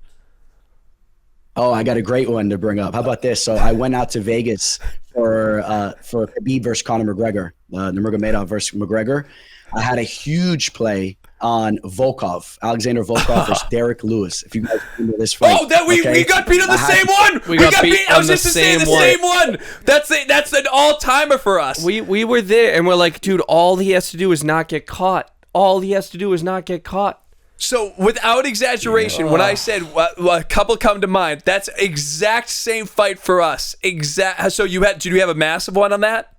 Oh, I got a great one to bring up. How about this? So I went out to Vegas for Khabib versus Conor McGregor, Nurmagomedov versus McGregor. I had a huge play on Volkov, Alexander Volkov versus Derek Lewis. If you guys remember this fight. Oh, that we got beat on the same one. We got beat on the same one. That's an all-timer for us. We were there and we're like, dude, all he has to do is not get caught. All he has to do is not get caught. So, without exaggeration, when I said a couple come to mind, that's exact same fight for us. So did you have a massive one on that?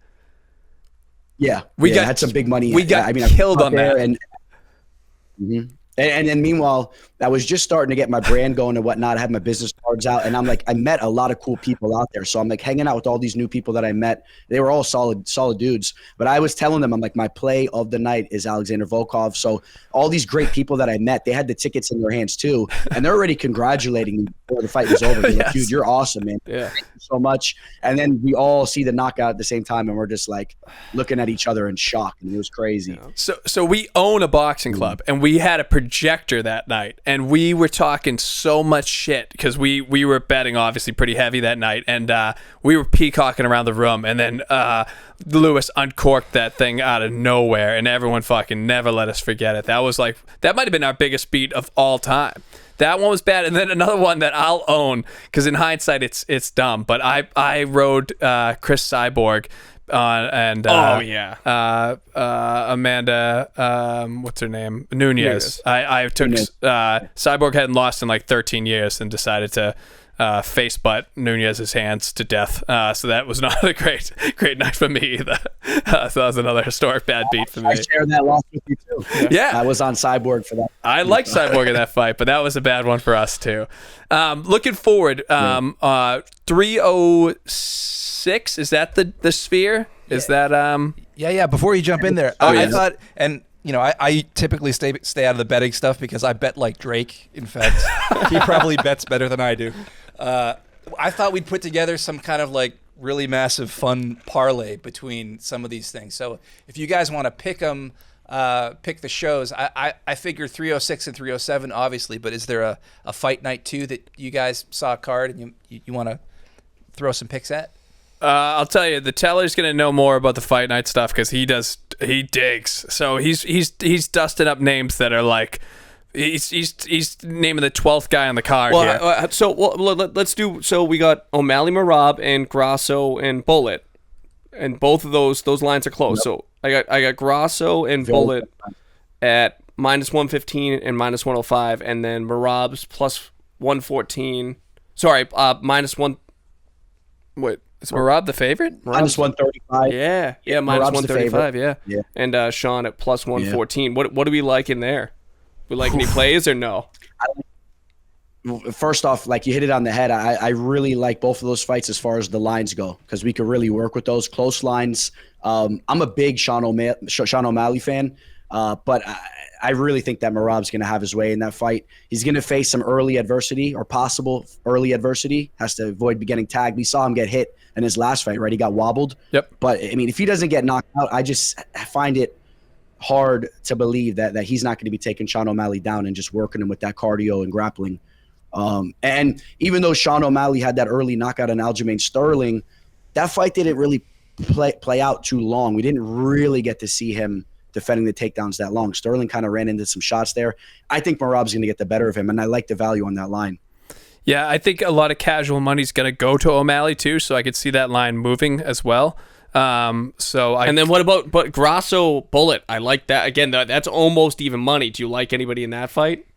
Yeah, we had some big money. We got killed on that. And meanwhile, I was just starting to get my brand going and whatnot. I had my business cards out, and I'm like, I met a lot of cool people out there. So I'm like hanging out with all these new people that I met. They were all solid dudes. But I was telling them, I'm like, my play of the night is Alexander Volkov. So all these great people that I met, they had the tickets in their hands too, and they're already congratulating me before the fight was over. They're like, dude, you're awesome, man. Yeah. Thank you so much. And then we all see the knockout at the same time, and we're just like looking at each other in shock, and it was crazy. So we own a boxing club, and we had a projector that night, and we were talking so much shit because we were betting obviously pretty heavy that night, and we were peacocking around the room, and then Lewis uncorked that thing out of nowhere, and everyone fucking never let us forget it. That might have been our biggest beat of all time. That one was bad, and then another one that I'll own because in hindsight it's dumb, but I rode Chris Cyborg Amanda, what's her name? Nunez. I took Cyborg hadn't lost in like 13 years and decided to face butt Nunez's hands to death. So that was not a great night for me either. So that was another historic bad beat for me. I share that loss with you too. Yeah. I was on Cyborg for that. I liked Cyborg in that fight, but that was a bad one for us too. Looking forward, 306, is that the sphere? Is that Yeah. Before you jump in there, I thought, and I typically stay out of the betting stuff because I bet like Drake. In fact, he probably bets better than I do. I thought we'd put together some kind of like really massive fun parlay between some of these things. So if you guys want to pick them, pick the shows. I figure 306 and 307 obviously, but is there a fight night too that you guys saw a card and you want to throw some picks at? I'll tell you, the teller's gonna know more about the fight night stuff because he digs. So he's dusting up names that are like he's naming the 12th guy on the card here. Let's do. So we got O'Malley, Marab, and Grasso and Bullet, and both of those lines are close. Yep. So I got Grasso and Bullet at -115 and -105, and then Marab's plus 114. Sorry, -1. Wait. Is Marab the favorite? -135. Yeah, -135. Yeah. And Sean at plus 114. What do we like in there? We like any plays or no? First off, like you hit it on the head. I really like both of those fights as far as the lines go because we could really work with those close lines. I'm a big Sean O'Malley fan. But I really think that Merab's going to have his way in that fight. He's going to face some early adversity or possible early adversity. Has to avoid getting tagged. We saw him get hit in his last fight, right? He got wobbled. Yep. But, I mean, if he doesn't get knocked out, I find it hard to believe that he's not going to be taking Sean O'Malley down and just working him with that cardio and grappling. And even though Sean O'Malley had that early knockout on Aljamain Sterling, that fight didn't really play out too long. We didn't really get to see him defending the takedowns that long. Sterling kind of ran into some shots there. I think Merab's going to get the better of him, and I like the value on that line. Yeah, I think a lot of casual money is going to go to O'Malley too, so I could see that line moving as well. And then what about Grasso Bullet? I like that. Again, that's almost even money. Do you like anybody in that fight?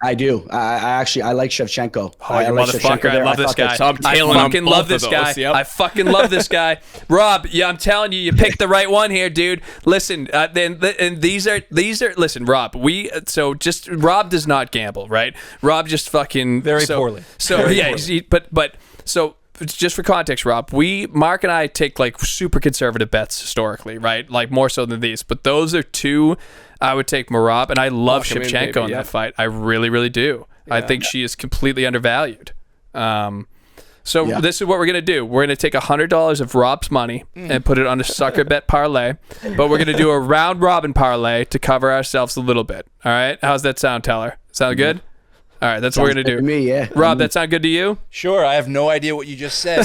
I do. I like Shevchenko. Oh, you like motherfucker. I love this guy. I fucking love this guy. Yep. I fucking love this guy. Rob, yeah, I'm telling you, you picked the right one here, dude. Listen, and these are listen, Rob, Rob does not gamble, right? Rob just fucking Very poorly. So Very yeah, poorly. but just for context, Rob, Mark and I take like super conservative bets historically, right? Like more so than these. But those are two I would take Merab, and I love Shevchenko in that fight. I really, really do. Yeah. I think she is completely undervalued. This is what we're going to do. We're going to take $100 of Rob's money and put it on a sucker bet parlay, but we're going to do a round robin parlay to cover ourselves a little bit. All right? How's that sound, Teller? Sound good? All right, that's what we're going to do. To me, yeah. Rob, that sound good to you? Sure, I have no idea what you just said.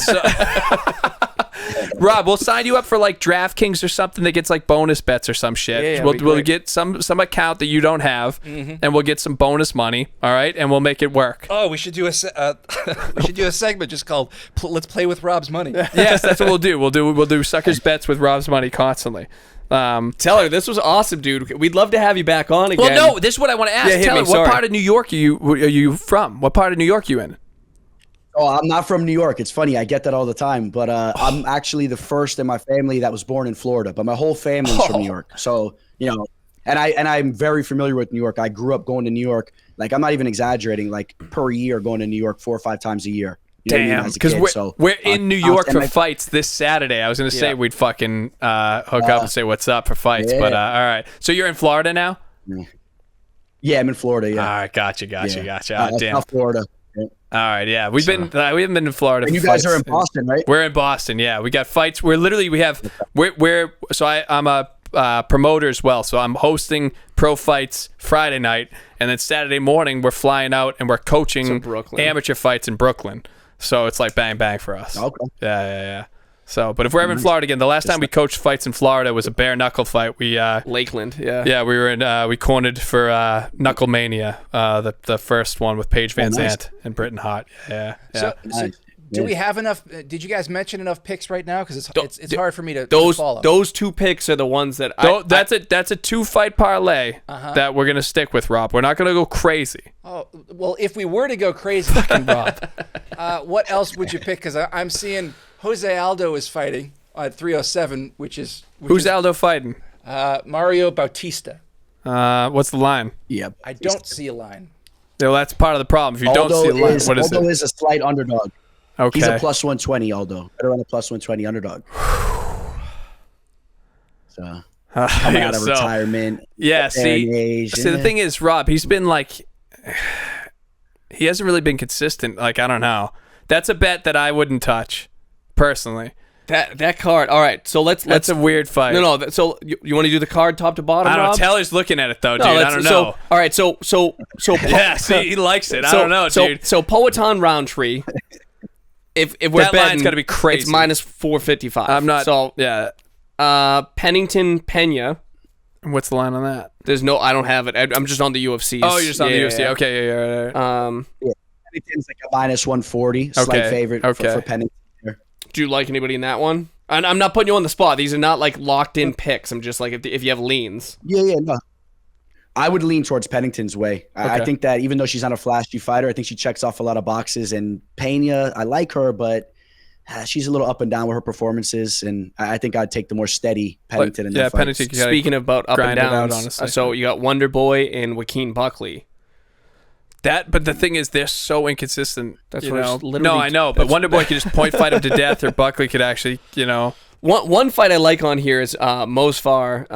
Rob, we'll sign you up for like DraftKings or something that gets like bonus bets or some shit. Yeah, we'll get some account that you don't have, and we'll get some bonus money. All right, and we'll make it work. Oh, we should do a segment just called "Let's Play with Rob's Money." Yes, that's what we'll do. We'll do suckers bets with Rob's money constantly. Teller, this was awesome, dude. We'd love to have you back on again. Well, no, this is what I want to ask. Yeah, Teller, what part of New York are you from? What part of New York are you in? Oh, I'm not from New York. It's funny. I get that all the time. But I'm actually the first in my family that was born in Florida. But my whole family's from New York. So, and I'm very familiar with New York. I grew up going to New York. Like, I'm not even exaggerating. Like, per year, going to New York 4 or 5 times a year. Damn, because we're in New York for fights this Saturday. I was going to say we'd fucking hook up and say what's up for fights. Yeah. But, all right. So you're in Florida now? Yeah, I'm in Florida, yeah. All right, gotcha. Damn. South Florida. All right, yeah, we haven't been to Florida. And you guys are in Boston, right? We're in Boston, yeah. We got fights. I'm a promoter as well, so I'm hosting pro fights Friday night, and then Saturday morning we're flying out and we're coaching amateur fights in Brooklyn. So it's like bang bang for us. Okay. Yeah. So, but if we're ever in Florida again, the last time we coached fights in Florida was a bare knuckle fight. We Lakeland, yeah. Yeah, we were in. We cornered for Knuckle Mania, the first one with Paige Van Zandt and Britton Hart. Yeah. So do we have enough? Did you guys mention enough picks right now? Because it's hard for me to follow. Those 2 picks are the ones that that's a 2-fight parlay that we're gonna stick with, Rob. We're not gonna go crazy. Oh well, if we were to go crazy, fucking Rob, what else would you pick? Because I'm seeing Jose Aldo is fighting at 307, Who's Aldo fighting? Mario Bautista. What's the line? Yep. I don't see a line. No, that's part of the problem. If you don't see a line, what is it? Aldo is a slight underdog. Okay. He's a plus 120, Aldo. Better on a plus 120 underdog. So coming out of retirement. Yeah, see, the thing is, Rob, he's been like, he hasn't really been consistent. Like, I don't know. That's a bet that I wouldn't touch, personally. That card. All right, so That's a weird fight. No. So you want to do the card top to bottom? I don't know. Rob? Teller's looking at it though, dude. I don't know. All right, so yeah, see, he likes it. I don't know, dude. So Poatan Roundtree. If we're that betting, line's got to be crazy. It's minus 455. I'm not. So yeah. Pennington Pena. What's the line on that? There's no. I don't have it. I'm just on the UFC. Oh, you're just on the UFC. Yeah. Okay, yeah. Pennington's like a minus 140. Slight favorite for Pennington. Do you like anybody in that one? And I'm not putting you on the spot. These are not like locked in picks. I'm just like if you have leans. Yeah, no. I would lean towards Pennington's way. Okay. I think that even though she's not a flashy fighter, I think she checks off a lot of boxes. And Pena, I like her, but she's a little up and down with her performances. And I think I'd take the more steady Pennington in that fight. Pennington. Speaking about up and downs, so you got Wonder Boy and Joaquin Buckley. But the thing is, they're so inconsistent. That's what literally. No, I know, but Wonder Boy could just point fight him to death, or Buckley could actually, One fight I like on here is Mosfar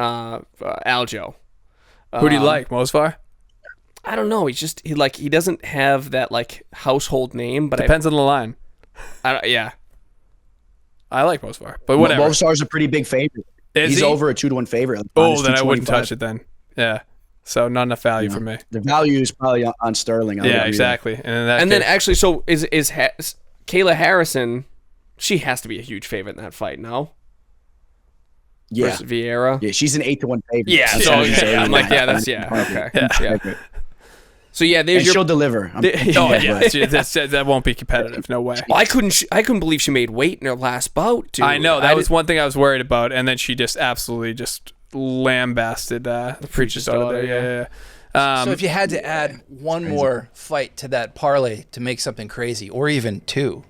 Aljo. Who do you like, Mosfar? I don't know. He doesn't have that like household name, but Depends on the line. yeah. I like Mosfar, but whatever. Mosfar's a pretty big favorite. He's over a 2-1 favorite. Oh, then I wouldn't touch it then. Yeah. So not enough value for me. The value is probably on Sterling. Yeah, exactly. And then actually, so is Kayla Harrison? She has to be a huge favorite in that fight, no? Yeah. Versus Vieira. Yeah, she's an 8-1 favorite. Yeah. So I'm like, okay. Yeah. So yeah, and she'll deliver. That won't be competitive. No way. I couldn't believe she made weight in her last bout, dude. I know that was one thing I was worried about, and then she just absolutely just lambasted the preacher's daughter. Yeah. So if you had to add one more fight to that parlay to make something crazy, or even two,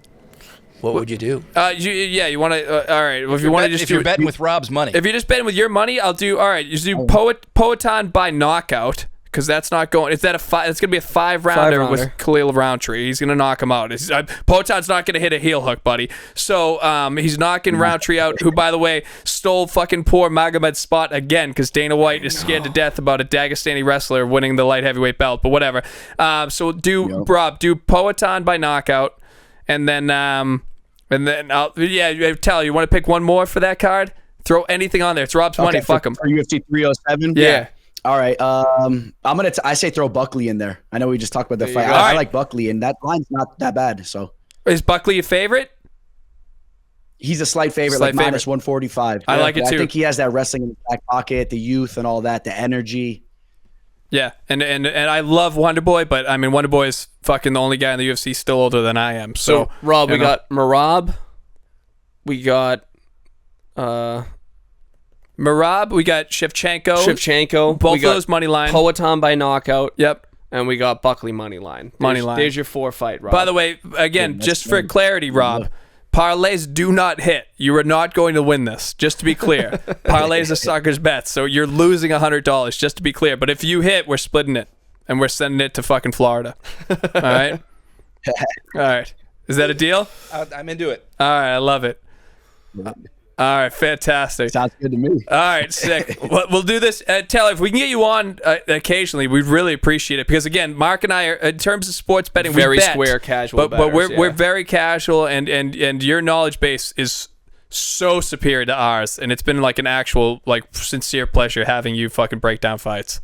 what would you do? You want to? All right. Well, if you want to just if you're betting with Rob's money, if you're just betting with your money, I'll do. All right. You do Poatan by knockout. Because that's not going. It's going to be a 5-rounder with Khalil Roundtree. He's going to knock him out. Potan's not going to hit a heel hook, buddy. So he's knocking Roundtree out, who, by the way, stole fucking poor Magomed's spot again because Dana White is scared to death about a Dagestani wrestler winning the light heavyweight belt. But whatever. So do Poatan by knockout, and then Tell you want to pick one more for that card? Throw anything on there. It's Rob's money. Fuck him. For UFC 307. Yeah. All right. I say throw Buckley in there. I know we just talked about the fight. I like Buckley, and that line's not that bad. So is Buckley your favorite? He's a slight favorite, minus 145. I like it too. I think he has that wrestling in the back pocket, the youth and all that, the energy. Yeah, and I love Wonderboy, but I mean Wonderboy is fucking the only guy in the UFC still older than I am. So Rob, we got Marab, we got Marab, we got Shevchenko. Both of those money line. Poatan by knockout. Yep. And we got Buckley money line. There's your 4 fight, Rob. By the way, again, just for clarity, Rob, parlays do not hit. You are not going to win this, just to be clear. Parlays are suckers' bets, so you're losing $100, just to be clear. But if you hit, we're splitting it, and we're sending it to fucking Florida. All right? All right. Is that a deal? I'm into it. All right, I love it. All right, fantastic. Sounds good to me. All right, sick. We'll do this. Taylor, if we can get you on occasionally, we'd really appreciate it. Because, again, Mark and I are, in terms of sports betting, very we bet, square, casual but we're very casual, and your knowledge base is so superior to ours. And it's been like an actual, like, sincere pleasure having you fucking break down fights.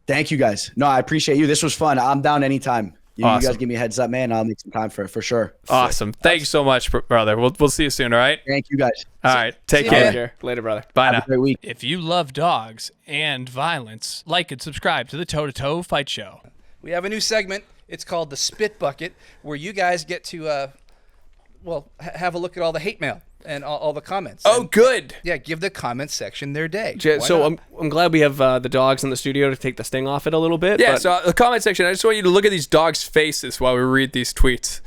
Thank you, guys. No, I appreciate you. This was fun. I'm down anytime. Awesome. You guys give me a heads up, man. I'll make some time for sure. Awesome. Thank you so much, brother. We'll see you soon, all right? Thank you, guys. All right. Take care. Later, brother. Bye Have now. a great week. If you love dogs and violence, like and subscribe to the Toe to Toe Fight Show. We have a new segment. It's called the Spit Bucket, where you guys get to, have a look at all the hate mail and all the comments. Oh, and, good. Yeah, give the comment section their day. So I'm glad we have the dogs in the studio to take the sting off it a little bit. Yeah, so the comment section, I just want you to look at these dogs' faces while we read these tweets,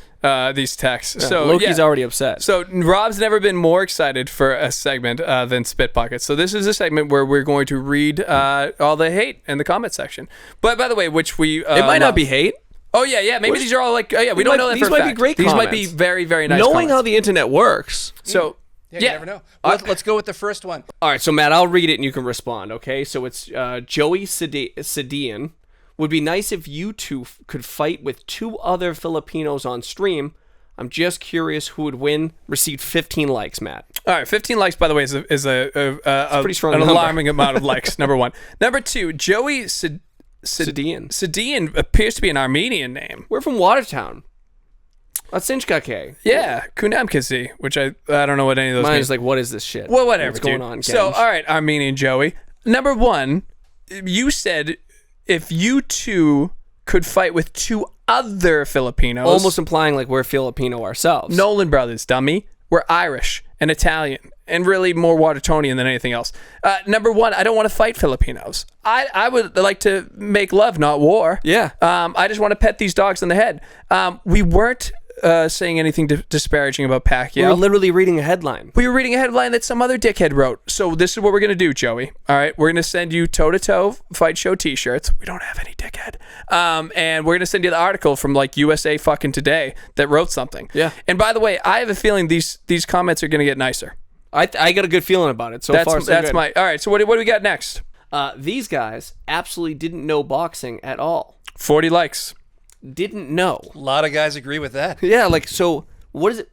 these texts. Yeah, so Loki's already upset. So Rob's never been more excited for a segment than Spit Bucket. So this is a segment where we're going to read all the hate in the comment section. But by the way, which we... it might not be hate. Oh, yeah. Maybe these are all like... we don't know that these for a might fact. be great These comments. might be very, very nice Knowing comments. how the internet works. So... Yeah, you never know. Let's go with the first one. All right, so Matt, I'll read it and you can respond, okay? So it's Joey Sadian. Would be nice if you two could fight with 2 other Filipinos on stream. I'm just curious who would win. Received 15 likes, Matt. All right, 15 likes, by the way, is a pretty strong an number. alarming amount of likes, number one. Number two, Joey Sadian. Sadian appears to be an Armenian name. We're from Watertown. Atsinchkake. Yeah, Kunamkisi, which I don't know what any of those Mine mean. is like, what is this shit? Well, whatever, What's dude. going on, So, Genj? all right, Armenian Joey. Number one, you said if you two could fight with 2 other Filipinos. Almost implying like we're Filipino ourselves. Nolan Brothers, dummy. We're Irish and Italian and really more Watertonian than anything else. Number one, I don't want to fight Filipinos. I would like to make love, not war. Yeah. I just want to pet these dogs on the head. We weren't saying anything disparaging about Pacquiao. We were literally reading a headline. We were reading a headline that some other dickhead wrote. So this is what we're going to do, Joey. All right. We're going to send you toe-to-toe fight show t-shirts. We don't have any, dickhead. And we're going to send you the article from like USA fucking Today that wrote something. Yeah. And by the way, I have a feeling these comments are going to get nicer. I got a good feeling about it. So far, so that's good. my... All right. So what do we got next? These guys absolutely didn't know boxing at all. 40 likes. Didn't know. A lot of guys agree with that. Yeah, like, so what is it?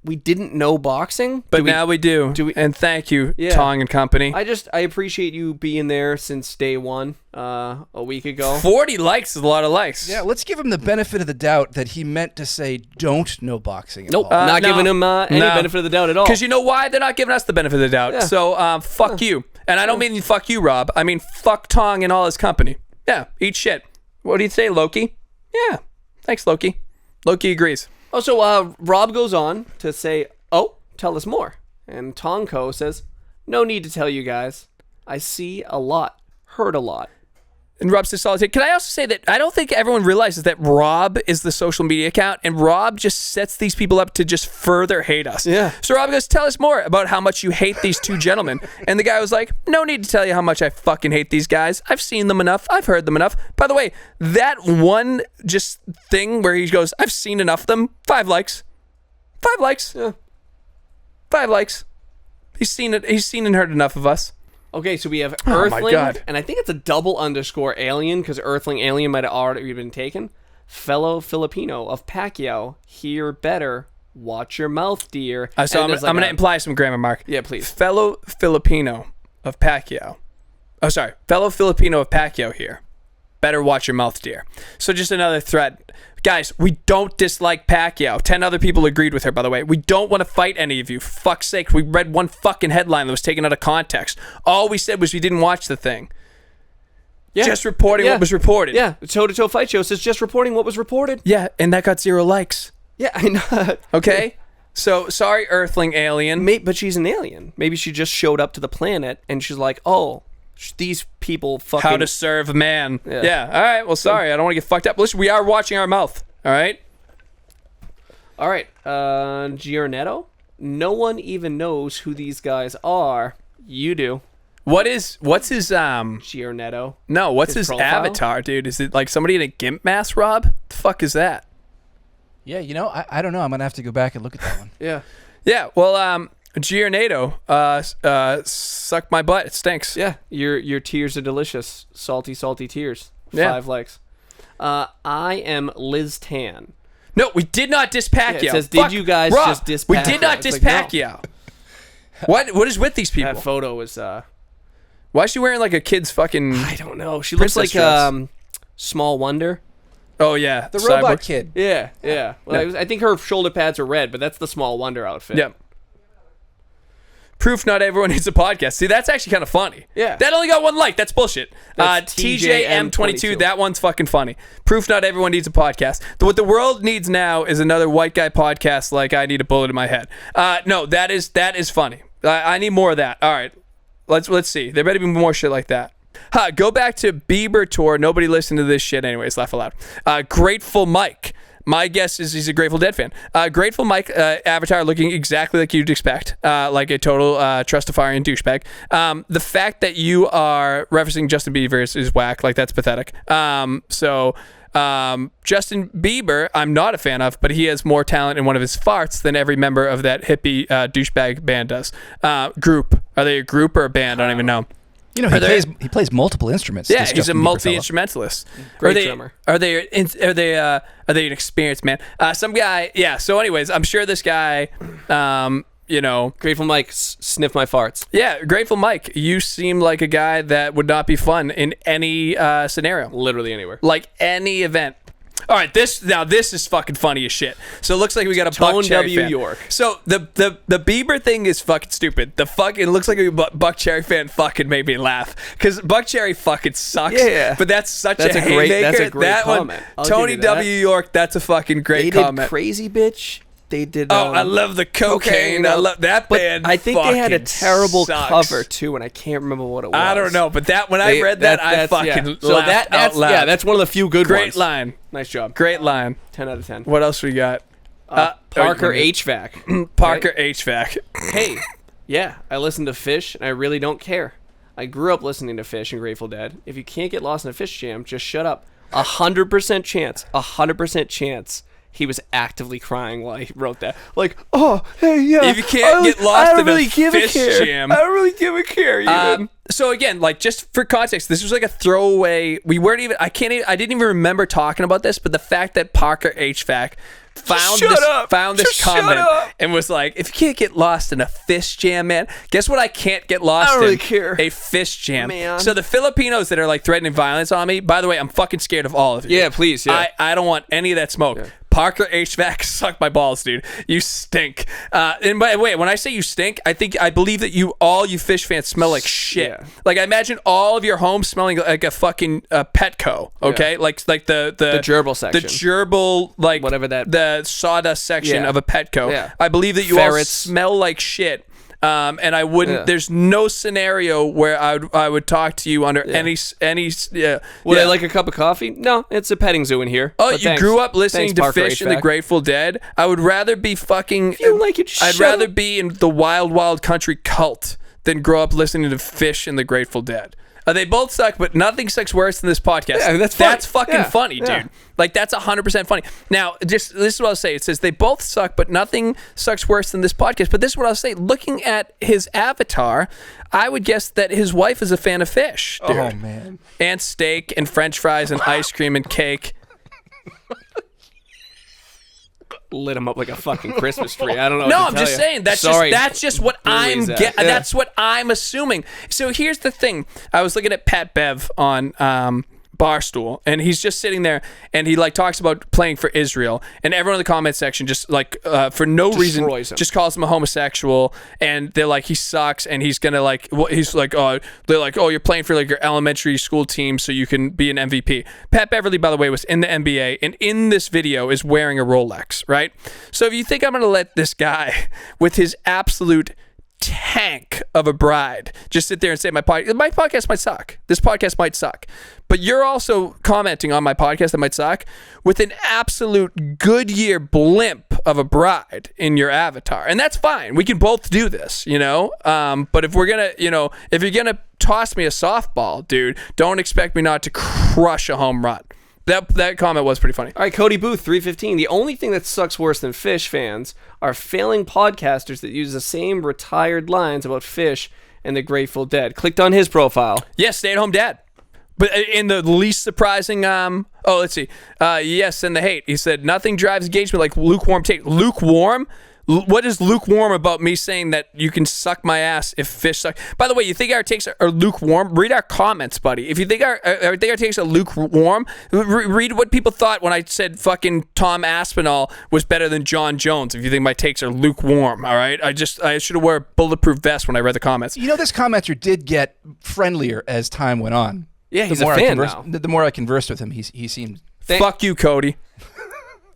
We didn't know boxing? But now we do. And thank you, Tong and Company. I appreciate you being there since day one, a week ago. 40 likes is a lot of likes. Yeah, let's give him the benefit of the doubt that he meant to say don't know boxing at Nope, all. not giving him any benefit of the doubt at all. Because you know why? They're not giving us the benefit of the doubt. Yeah. So, fuck you. And I don't mean fuck you, Rob. I mean fuck Tong and all his company. Yeah, eat shit. What do you say, Loki? Yeah. Thanks, Loki. Loki agrees. Oh, so Rob goes on to say, "Oh, tell us more." And Tonko says, "No need to tell you guys. I see a lot, heard a lot." And Rob says solitude. Can I also say that I don't think everyone realizes that Rob is the social media account, and Rob just sets these people up to just further hate us. Yeah. So Rob goes, tell us more about how much you hate these two gentlemen. And the guy was like, no need to tell you how much I fucking hate these guys. I've seen them enough. I've heard them enough. By the way, that one just thing where he goes, I've seen enough of them. 5 likes. 5 likes. Yeah. 5 likes. He's seen it. He's seen and heard enough of us. Okay, so we have Oh my Earthling, God. and I think it's a double underscore alien because Earthling alien might have already been taken. Fellow Filipino of Pacquiao, hear better. Watch your mouth, dear. So And I'm there's going like to imply some grammar, Mark. Yeah, please. Fellow Filipino of Pacquiao. Oh, sorry. Fellow Filipino of Pacquiao here. Better watch your mouth, dear. So just another threat. Guys, we don't dislike Pacquiao. 10 other people agreed with her, by the way. We don't want to fight any of you. For fuck's sake. We read one fucking headline that was taken out of context. All we said was we didn't watch the thing. Yeah. Just reporting what was reported. Yeah, toe-to-toe fight show says just reporting what was reported. Yeah, and that got 0 likes. Yeah, I know. Okay? So, sorry, Earthling alien. But she's an alien. Maybe she just showed up to the planet and she's like, oh, these people fucking... How to serve man. Yeah. Yeah. All right. Well, sorry. I don't want to get fucked up. Listen, we are watching our mouth. All right? All right. Giornetto? No one even knows who these guys are. You do. What's his Giornetto. No, what's His his profile? avatar, dude? Is it like somebody in a gimp mask, Rob? The fuck is that? Yeah, you know, I don't know. I'm going to have to go back and look at that one. Yeah. Yeah, well, Giornado, suck my butt. It stinks. Yeah. Your tears are delicious. Salty, salty tears. Yeah. 5 likes. I am Liz Tan. No, we did not diss Pacquiao. Yeah, it says, Fuck. did you guys Rob, just diss We Pacquiao? did not It's diss like, no. Pacquiao. What is with these people? That photo was... Why is she wearing like a kid's fucking... I don't know. She looks Princess like dress. Small Wonder. Oh, yeah. The robot Cyborg. kid. Yeah, yeah. Well, I think her shoulder pads are red, but that's the Small Wonder outfit. Yep. Proof not everyone needs a podcast. See, that's actually kind of funny. Yeah. That only got 1 like. That's bullshit. That's TJM22, that one's fucking funny. Proof not everyone needs a podcast. What the world needs now is another white guy podcast like I Need a Bullet in My Head. No, that is funny. I need more of that. All right. Let's see. There better be more shit like that. Go back to Bieber tour. Nobody listened to this shit anyways. Laugh aloud. Grateful Mike. My guess is he's a Grateful Dead fan. Grateful Mike avatar looking exactly like you'd expect, like a total Trustafarian douchebag. The fact that you are referencing Justin Bieber is whack. Like, that's pathetic. Justin Bieber, I'm not a fan of, but he has more talent in one of his farts than every member of that hippie douchebag band does. Group. Are they a group or a band? I don't even know. You know, he plays multiple instruments. Yeah, this he's a Justin Bieber multi-instrumentalist. Great drummer. Are they an experienced man? Some guy. Yeah. So, anyways, I'm sure this guy. Grateful Mike, sniff my farts. Yeah, Grateful Mike. You seem like a guy that would not be fun in any scenario, Literally anywhere. like any event. All right, this is fucking funny as shit. So it looks like we got a Tone Buck Cherry W. fan. York. So the Bieber thing is fucking stupid. It looks like a Buck Cherry fan fucking made me laugh because Buck Cherry fucking sucks. Yeah. But that's such That's a a great- haymaker. that's a great that comment. One, I'll Tony give you that. W. York. That's a fucking great They comment. did Crazy Bitch. They did... Oh, I love the cocaine. I love that But band. I think they had a fucking terrible sucks. cover, too, and I can't remember what it was. I don't know, but when I read that, I fucking So laughed that's out loud. yeah, that's one of the few good Great ones. line. Nice job. Great line. 10 out of 10. What else we got? Parker HVAC. Parker HVAC. Hey, yeah, I listen to Fish, and I really don't care. I grew up listening to Fish and Grateful Dead. If you can't get lost in a Fish jam, just shut up. 100% chance he was actively crying while he wrote that. Like, oh, hey, yeah. If you can't get lost in a Fish jam. I don't really give a care. Even. So again, like just for context, this was like a throwaway. We weren't even. I didn't even remember talking about this. But the fact that Parker HVAC found this comment and was like, if you can't get lost in a Fish jam, man, guess what? I can't get lost I don't really in care. a Fish jam. Man. So the Filipinos that are like threatening violence on me. By the way, I'm fucking scared of all of you. Yeah, please. Yeah. I don't want any of that smoke. Yeah. Parker HVAC, suck my balls, dude. You stink. And by the way, when I say you stink, I believe that all you Fish fans smell like shit. Yeah. Like I imagine all of your homes smelling like a fucking Petco. Okay, yeah. like the gerbil section, the gerbil, like whatever that, the sawdust section of a Petco. Yeah. I believe that you all smell like shit. And I wouldn't. Yeah. There's no scenario where I would talk to you under any. Would I like a cup of coffee? No, it's a petting zoo in here. Oh, you grew up listening to Fish and the Grateful Dead. I would rather be fucking. I'd rather be in the Wild Wild Country cult than grow up listening to Fish and the Grateful Dead. They both suck, but nothing sucks worse than this podcast. Yeah, that's fucking funny, dude. Like, that's 100% funny. Now, this is what I'll say. It says they both suck, but nothing sucks worse than this podcast. But this is what I'll say. Looking at his avatar, I would guess that his wife is a fan of Fish, dude. Oh, man. And steak and French fries and ice cream and cake. Lit him up like a fucking Christmas tree. I don't know. No, I'm just saying. That's just what I'm That's what I'm assuming. So here's the thing. I was looking at Pat Bev on Barstool, and he's just sitting there, and he like talks about playing for Israel, and everyone in the comment section just like for no reason just calls him a homosexual, and they're like he sucks, and he's gonna like he's like they're like you're playing for like your elementary school team so you can be an MVP. Pat Beverly, by the way, was in the NBA, and in this video is wearing a Rolex, right? So if you think I'm gonna let this guy with his absolute tank of a bride just sit there and say my podcast might suck. This podcast might suck. But you're also commenting on my podcast that might suck with an absolute Goodyear blimp of a bride in your avatar. And that's fine. We can both do this, you know? But if we're going to, if you're going to toss me a softball, dude, don't expect me not to crush a home run. That comment was pretty funny. All right, Cody Booth, 315. The only thing that sucks worse than Fish fans are failing podcasters that use the same retired lines about Fish and the Grateful Dead. Clicked on his profile. Yes, stay-at-home dad. But in the least surprising, let's see. Yes, and the hate. He said, nothing drives engagement like lukewarm take. Lukewarm? What is lukewarm about me saying that you can suck my ass if Fish suck? By the way, you think our takes are lukewarm? Read our comments, buddy. If you think our takes are lukewarm, read what people thought when I said fucking Tom Aspinall was better than John Jones. If you think my takes are lukewarm, all right? I should have wore a bulletproof vest when I read the comments. You know, this commenter did get friendlier as time went on. Yeah, he's a fan now. The more I conversed with him, he seemed... Fuck you, Cody.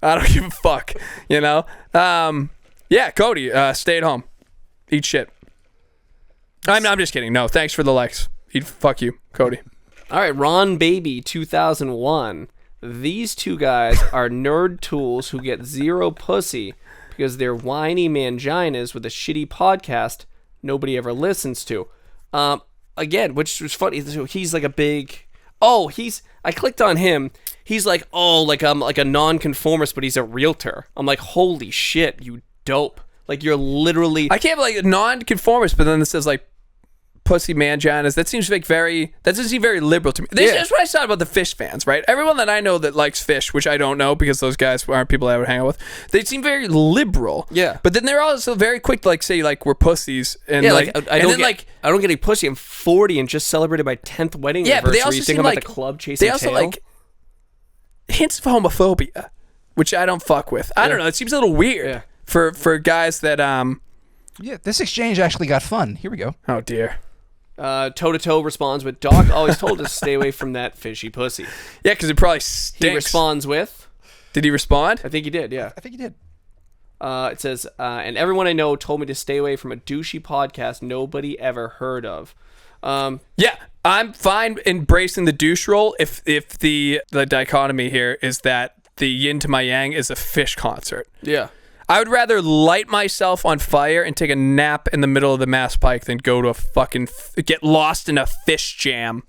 I don't give a fuck, you know? Yeah, Cody, stay at home. Eat shit. I'm just kidding. No, thanks for the likes. Fuck you, Cody. All right, Ron Baby, 2001. These two guys are nerd tools who get zero pussy because they're whiny manginas with a shitty podcast nobody ever listens to. Again, which was funny. He's like a big... I clicked on him. He's like, I'm like a nonconformist, but he's a realtor. I'm like, holy shit, you dope. Like, you're literally... I can't be like non-conformist, but then it says like pussy manginas. That doesn't seem very liberal to me. That's what I saw about the Fish fans, right? Everyone that I know that likes Fish, which I don't know because those guys aren't people I would hang out with, they seem very liberal. Yeah. But then they're also very quick to like say like we're pussies and I don't get any pussy. I'm 40 and just celebrated my 10th wedding anniversary. But they also seem I'm like at the club chasing they also tail. like hints of homophobia, which I don't fuck with. I don't know. It seems a little weird. Yeah. For guys that Yeah, this exchange actually got fun. Here we go. Oh dear. Toe to toe responds with, Doc always told us to stay away from that fishy pussy. Yeah, because it probably stinks. He responds with... Did he respond? I think he did, yeah. I think he did. It says, and everyone I know told me to stay away from a douchey podcast nobody ever heard of. Yeah, I'm fine embracing the douche role if the dichotomy here is that the yin to my yang is a Fish concert. Yeah. I would rather light myself on fire and take a nap in the middle of the Mass Pike than go to a fucking get lost in a fish jam.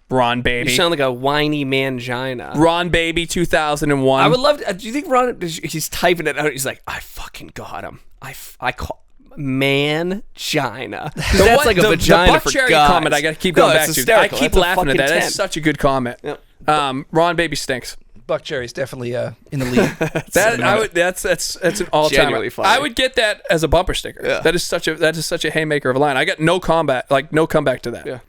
Ron Baby. You sound like a whiny mangina. Ron Baby 2001. I would love to, do you think Ron, he's typing it out, he's like, I fucking got him. I call mangina. That's like a vagina the for Cherry guys. comment I got to keep going back to. I hysterical. keep That's a laughing at fucking that. 10. That's such a good comment. Yep. Ron Baby stinks. Buck Cherry's definitely in the lead. That's an all-timer. Genuinely funny. I would get that as a bumper sticker. Yeah. That is such a haymaker of a line. I got no comeback to that. Yeah.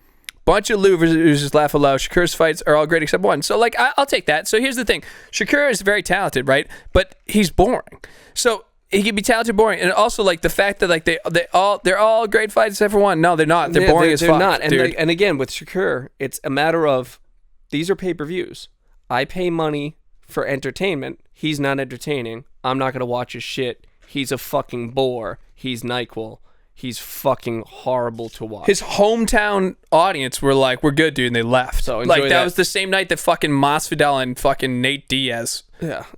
Bunch of losers just laugh aloud. Shakur's fights are all great except one. So like I'll take that. So here's the thing. Shakur is very talented, right? But he's boring. So he can be talented, boring, and also like the fact that like they're all great fights except for one. No, they're not. They're boring as fuck. They're not. Dude. And again, with Shakur, it's a matter of these are pay-per-views. I pay money for entertainment. He's not entertaining. I'm not gonna watch his shit. He's a fucking bore. He's NyQuil. He's fucking horrible to watch. His hometown audience were like, "We're good, dude," and they left. So like enjoy that that. was the same night that fucking Masvidal and fucking Nate Diaz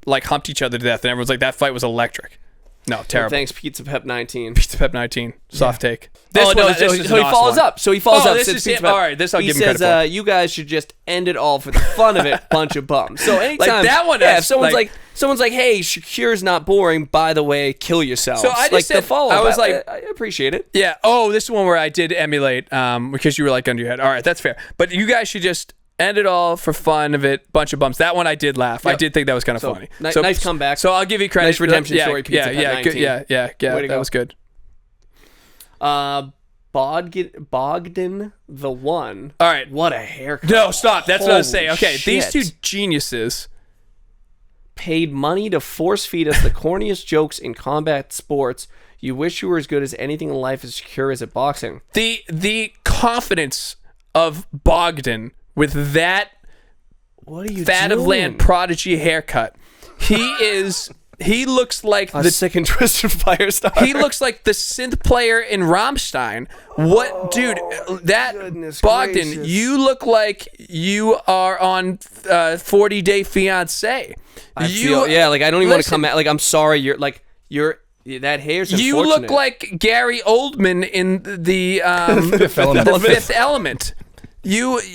like humped each other to death, and everyone's like, "That fight was electric." No, terrible. Thanks, Pizza Pep 19. Pizza Pep 19. Soft take. So he follows one. up. So he follows up. This says is Pizza it. Pep. All right, this I'll he give him says, credit for. you guys should just end it all for the fun of it. Bunch of bums. So anytime Like that one. if someone's like, hey, Shakur's not boring. By the way, kill yourself. So I just like said, the follow. I was like, I appreciate it. yeah. Oh, this is one where I did emulate because you were like under your head. All right, that's fair. But you guys should just end it all for fun of it. Bunch of bumps. That one I did laugh. I did think that was kind of funny. Nice comeback. So I'll give you credit. Nice redemption story, Pizza Pep 19. Good, yeah. Way to That go. was good. Bogdan the One. All right. What a haircut. No, stop. That's what I was saying. Holy Okay, these two shit. geniuses. Paid money to force feed us the corniest jokes in combat sports. You wish you were as good as anything in life as secure as at boxing. The confidence of Bogdan with that What are you Fat of Land prodigy haircut. He looks like the sick and twisted Firestar. He looks like the synth player in Rammstein. What, dude? That goodness Bogdan, gracious. you look like you are on 40 Day Fiance. like I don't even want to come at. Like, I'm sorry. You're that hair's You unfortunate. look like Gary Oldman in the Fifth Element. You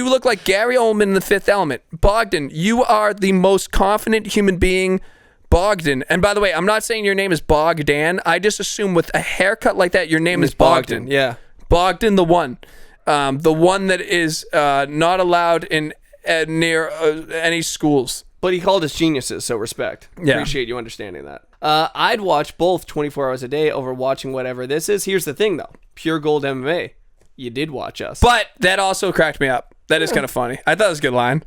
look like Gary Oldman in the Fifth Element. Bogdan, you are the most confident human being. Bogdan. And by the way, I'm not saying your name is Bogdan. I just assume with a haircut like that, your name is Bogdan. Yeah. Bogdan the one. The one that is not allowed in near any schools. But he called us geniuses, so respect. Yeah. Appreciate you understanding that. I'd watch both 24 hours a day over watching whatever this is. Here's the thing, though. Pure Gold MMA. You did watch us. But that also cracked me up. That is kind of funny. I thought it was a good line.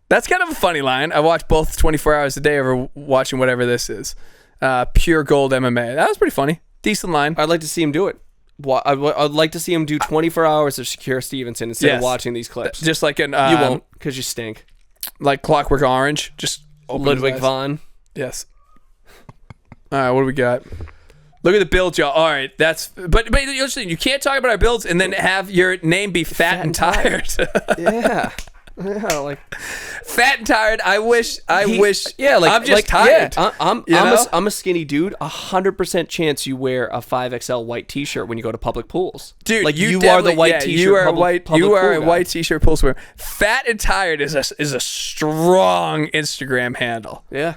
That's kind of a funny line. I watch both 24 hours a day over watching whatever this is. Pure Gold MMA. That was pretty funny. Decent line. I'd like to see him do it. I'd like to see him do 24 hours of Shakur Stevenson instead of watching these clips. Just like an... you won't, because you stink. Like Clockwork Orange. Just open his Ludwig eyes. Vaughn. Yes. All right, what do we got? Look at the build, y'all. All right, that's... But listen, you can't talk about our builds and then have your name be Fat and Tired. Yeah. Yeah, like... Fat and Tired. I wish... Yeah, like... I'm just tired. Yeah, I'm You know? a skinny dude. 100% chance you wear a 5XL white t-shirt when you go to public pools. Dude, like you are the definitely- white yeah, t-shirt. You are public a pool white guy. t-shirt pool swimmer. Fat and Tired is a strong Instagram handle. Yeah.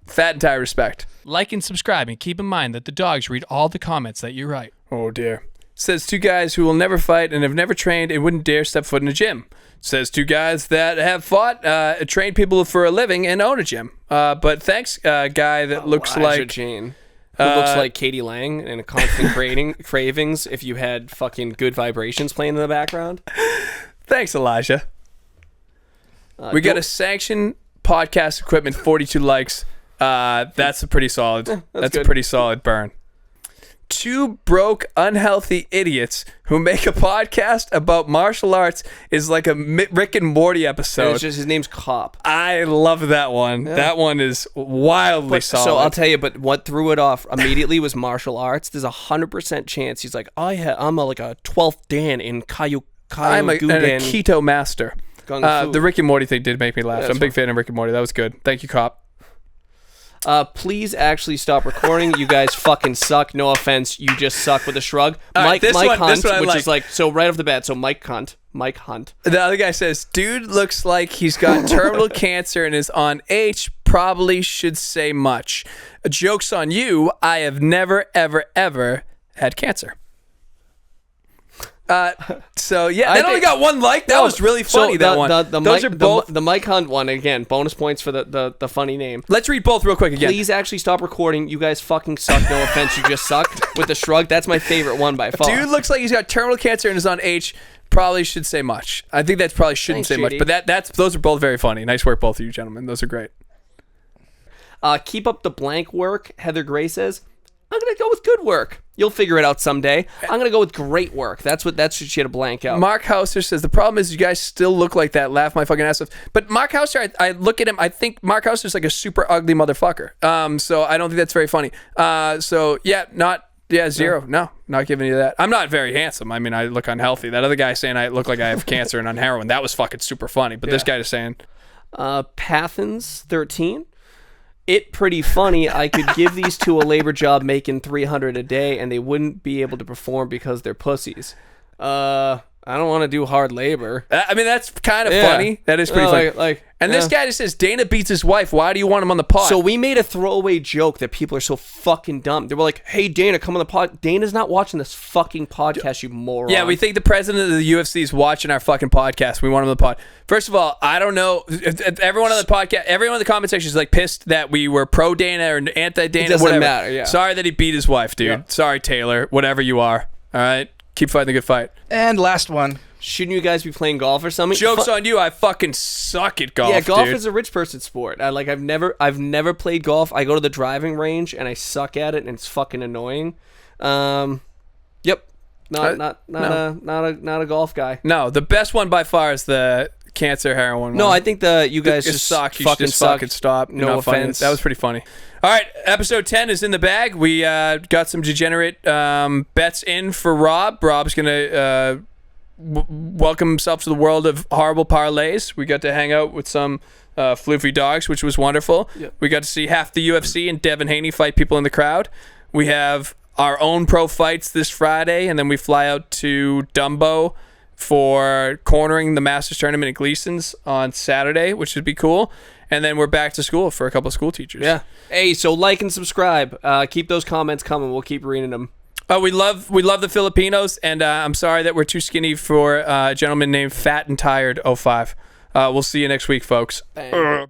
Fat and Tired respect. Like and subscribe, and keep in mind that the dogs read all the comments that you write. Oh dear. Says two guys who will never fight and have never trained and wouldn't dare step foot in a gym. Says two guys that have fought, trained people for a living and own a gym. But thanks, guy that looks Elijah like Jane. Who looks like Katie Lang and a constant cravings if you had fucking Good Vibrations playing in the background. Thanks, Elijah. We got a sanctioned podcast equipment, 42 likes. That's a pretty solid. That's a good. pretty solid burn. Two broke, unhealthy idiots who make a podcast about martial arts is like a Rick and Morty And episode. it's just his name's Cop. I love that one. That one is wildly solid. So I'll tell you, but what threw it off immediately was martial arts. There's 100% chance he's like, I'm like a 12th Dan in Kaiju I'm a keto master. Kung Fu. The Rick and Morty thing did make me laugh. Yeah, I'm a big that's fan of Rick and Morty. That was good. Thank you, Cop. Please actually stop recording. You guys fucking suck. No offense. You just suck with a shrug. All right, Mike this one Hunt, I which like. is like, so right off the bat, so Mike Hunt. The other guy says, dude looks like he's got terminal cancer and is on H. Probably should say much. Joke's on you. I have never, ever, ever had cancer. So yeah, that only got one like. That was really funny. That one. Those are both the Mike Hunt one again. Bonus points for the funny name. Let's read both real quick again. Please actually stop recording. You guys fucking suck. No offense, you just suck. With the shrug, that's my favorite one by far. Dude looks like he's got terminal cancer and is on H. Probably should say much. I think that probably shouldn't Thanks, say much. JD. But those are both very funny. Nice work, both of you gentlemen. Those are great. Keep up the blank work. Heather Gray says, I'm gonna go with good work. You'll figure it out someday. I'm gonna go with great work. That's what she had a blank out. Mark Hauser says the problem is you guys still look like that. Laugh my fucking ass off. But Mark Hauser, I look at him. I think Mark Hauser's like a super ugly motherfucker. So I don't think that's very funny. So yeah, zero. No, not giving you that. I'm not very handsome. I mean, I look unhealthy. That other guy saying I look like I have cancer and on heroin. That was fucking super funny. But this guy is saying, Pathans 13. It pretty funny. I could give these two a labor job making $300 a day, and they wouldn't be able to perform because they're pussies. I don't want to do hard labor. I mean, that's kind of funny. That is pretty funny. And this guy just says, Dana beats his wife. Why do you want him on the pod? So we made a throwaway joke that people are so fucking dumb. They were like, hey, Dana, come on the pod. Dana's not watching this fucking podcast, you moron. Yeah, we think the president of the UFC is watching our fucking podcast. We want him on the pod. First of all, I don't know. If everyone on the podcast, everyone in the comment section is like pissed that we were pro Dana or anti Dana. It doesn't whatever. matter, yeah. Sorry that he beat his wife, dude. Yeah. Sorry, Taylor. Whatever you are. All right? Keep fighting the good fight. And last one. Shouldn't you guys be playing golf or something? Joke's on you. I fucking suck at golf. Yeah, golf dude. is a rich person sport. I've never played golf. I go to the driving range and I suck at it, and it's fucking annoying. Yep, not a golf guy. No, the best one by far is the cancer heroin. No, one. I think you guys just suck. You fucking should just suck. fucking stop. You're No not funny. offense. That was pretty funny. All right, episode 10 is in the bag. We got some degenerate bets in for Rob. Rob's gonna welcome himself to the world of horrible parlays. We got to hang out with some floofy dogs, which was wonderful. Yep. We got to see half the UFC and Devin Haney fight people in the crowd. We have our own pro fights this Friday, and then we fly out to Dumbo for cornering the Masters tournament at Gleason's on Saturday, which would be cool. And then we're back to school for a couple of school teachers. Yeah. Hey, so like and subscribe. Keep those comments coming. We'll keep reading them. We love the Filipinos, and I'm sorry that we're too skinny for a gentleman named Fat and Tired 05. We'll see you next week, folks. Bang.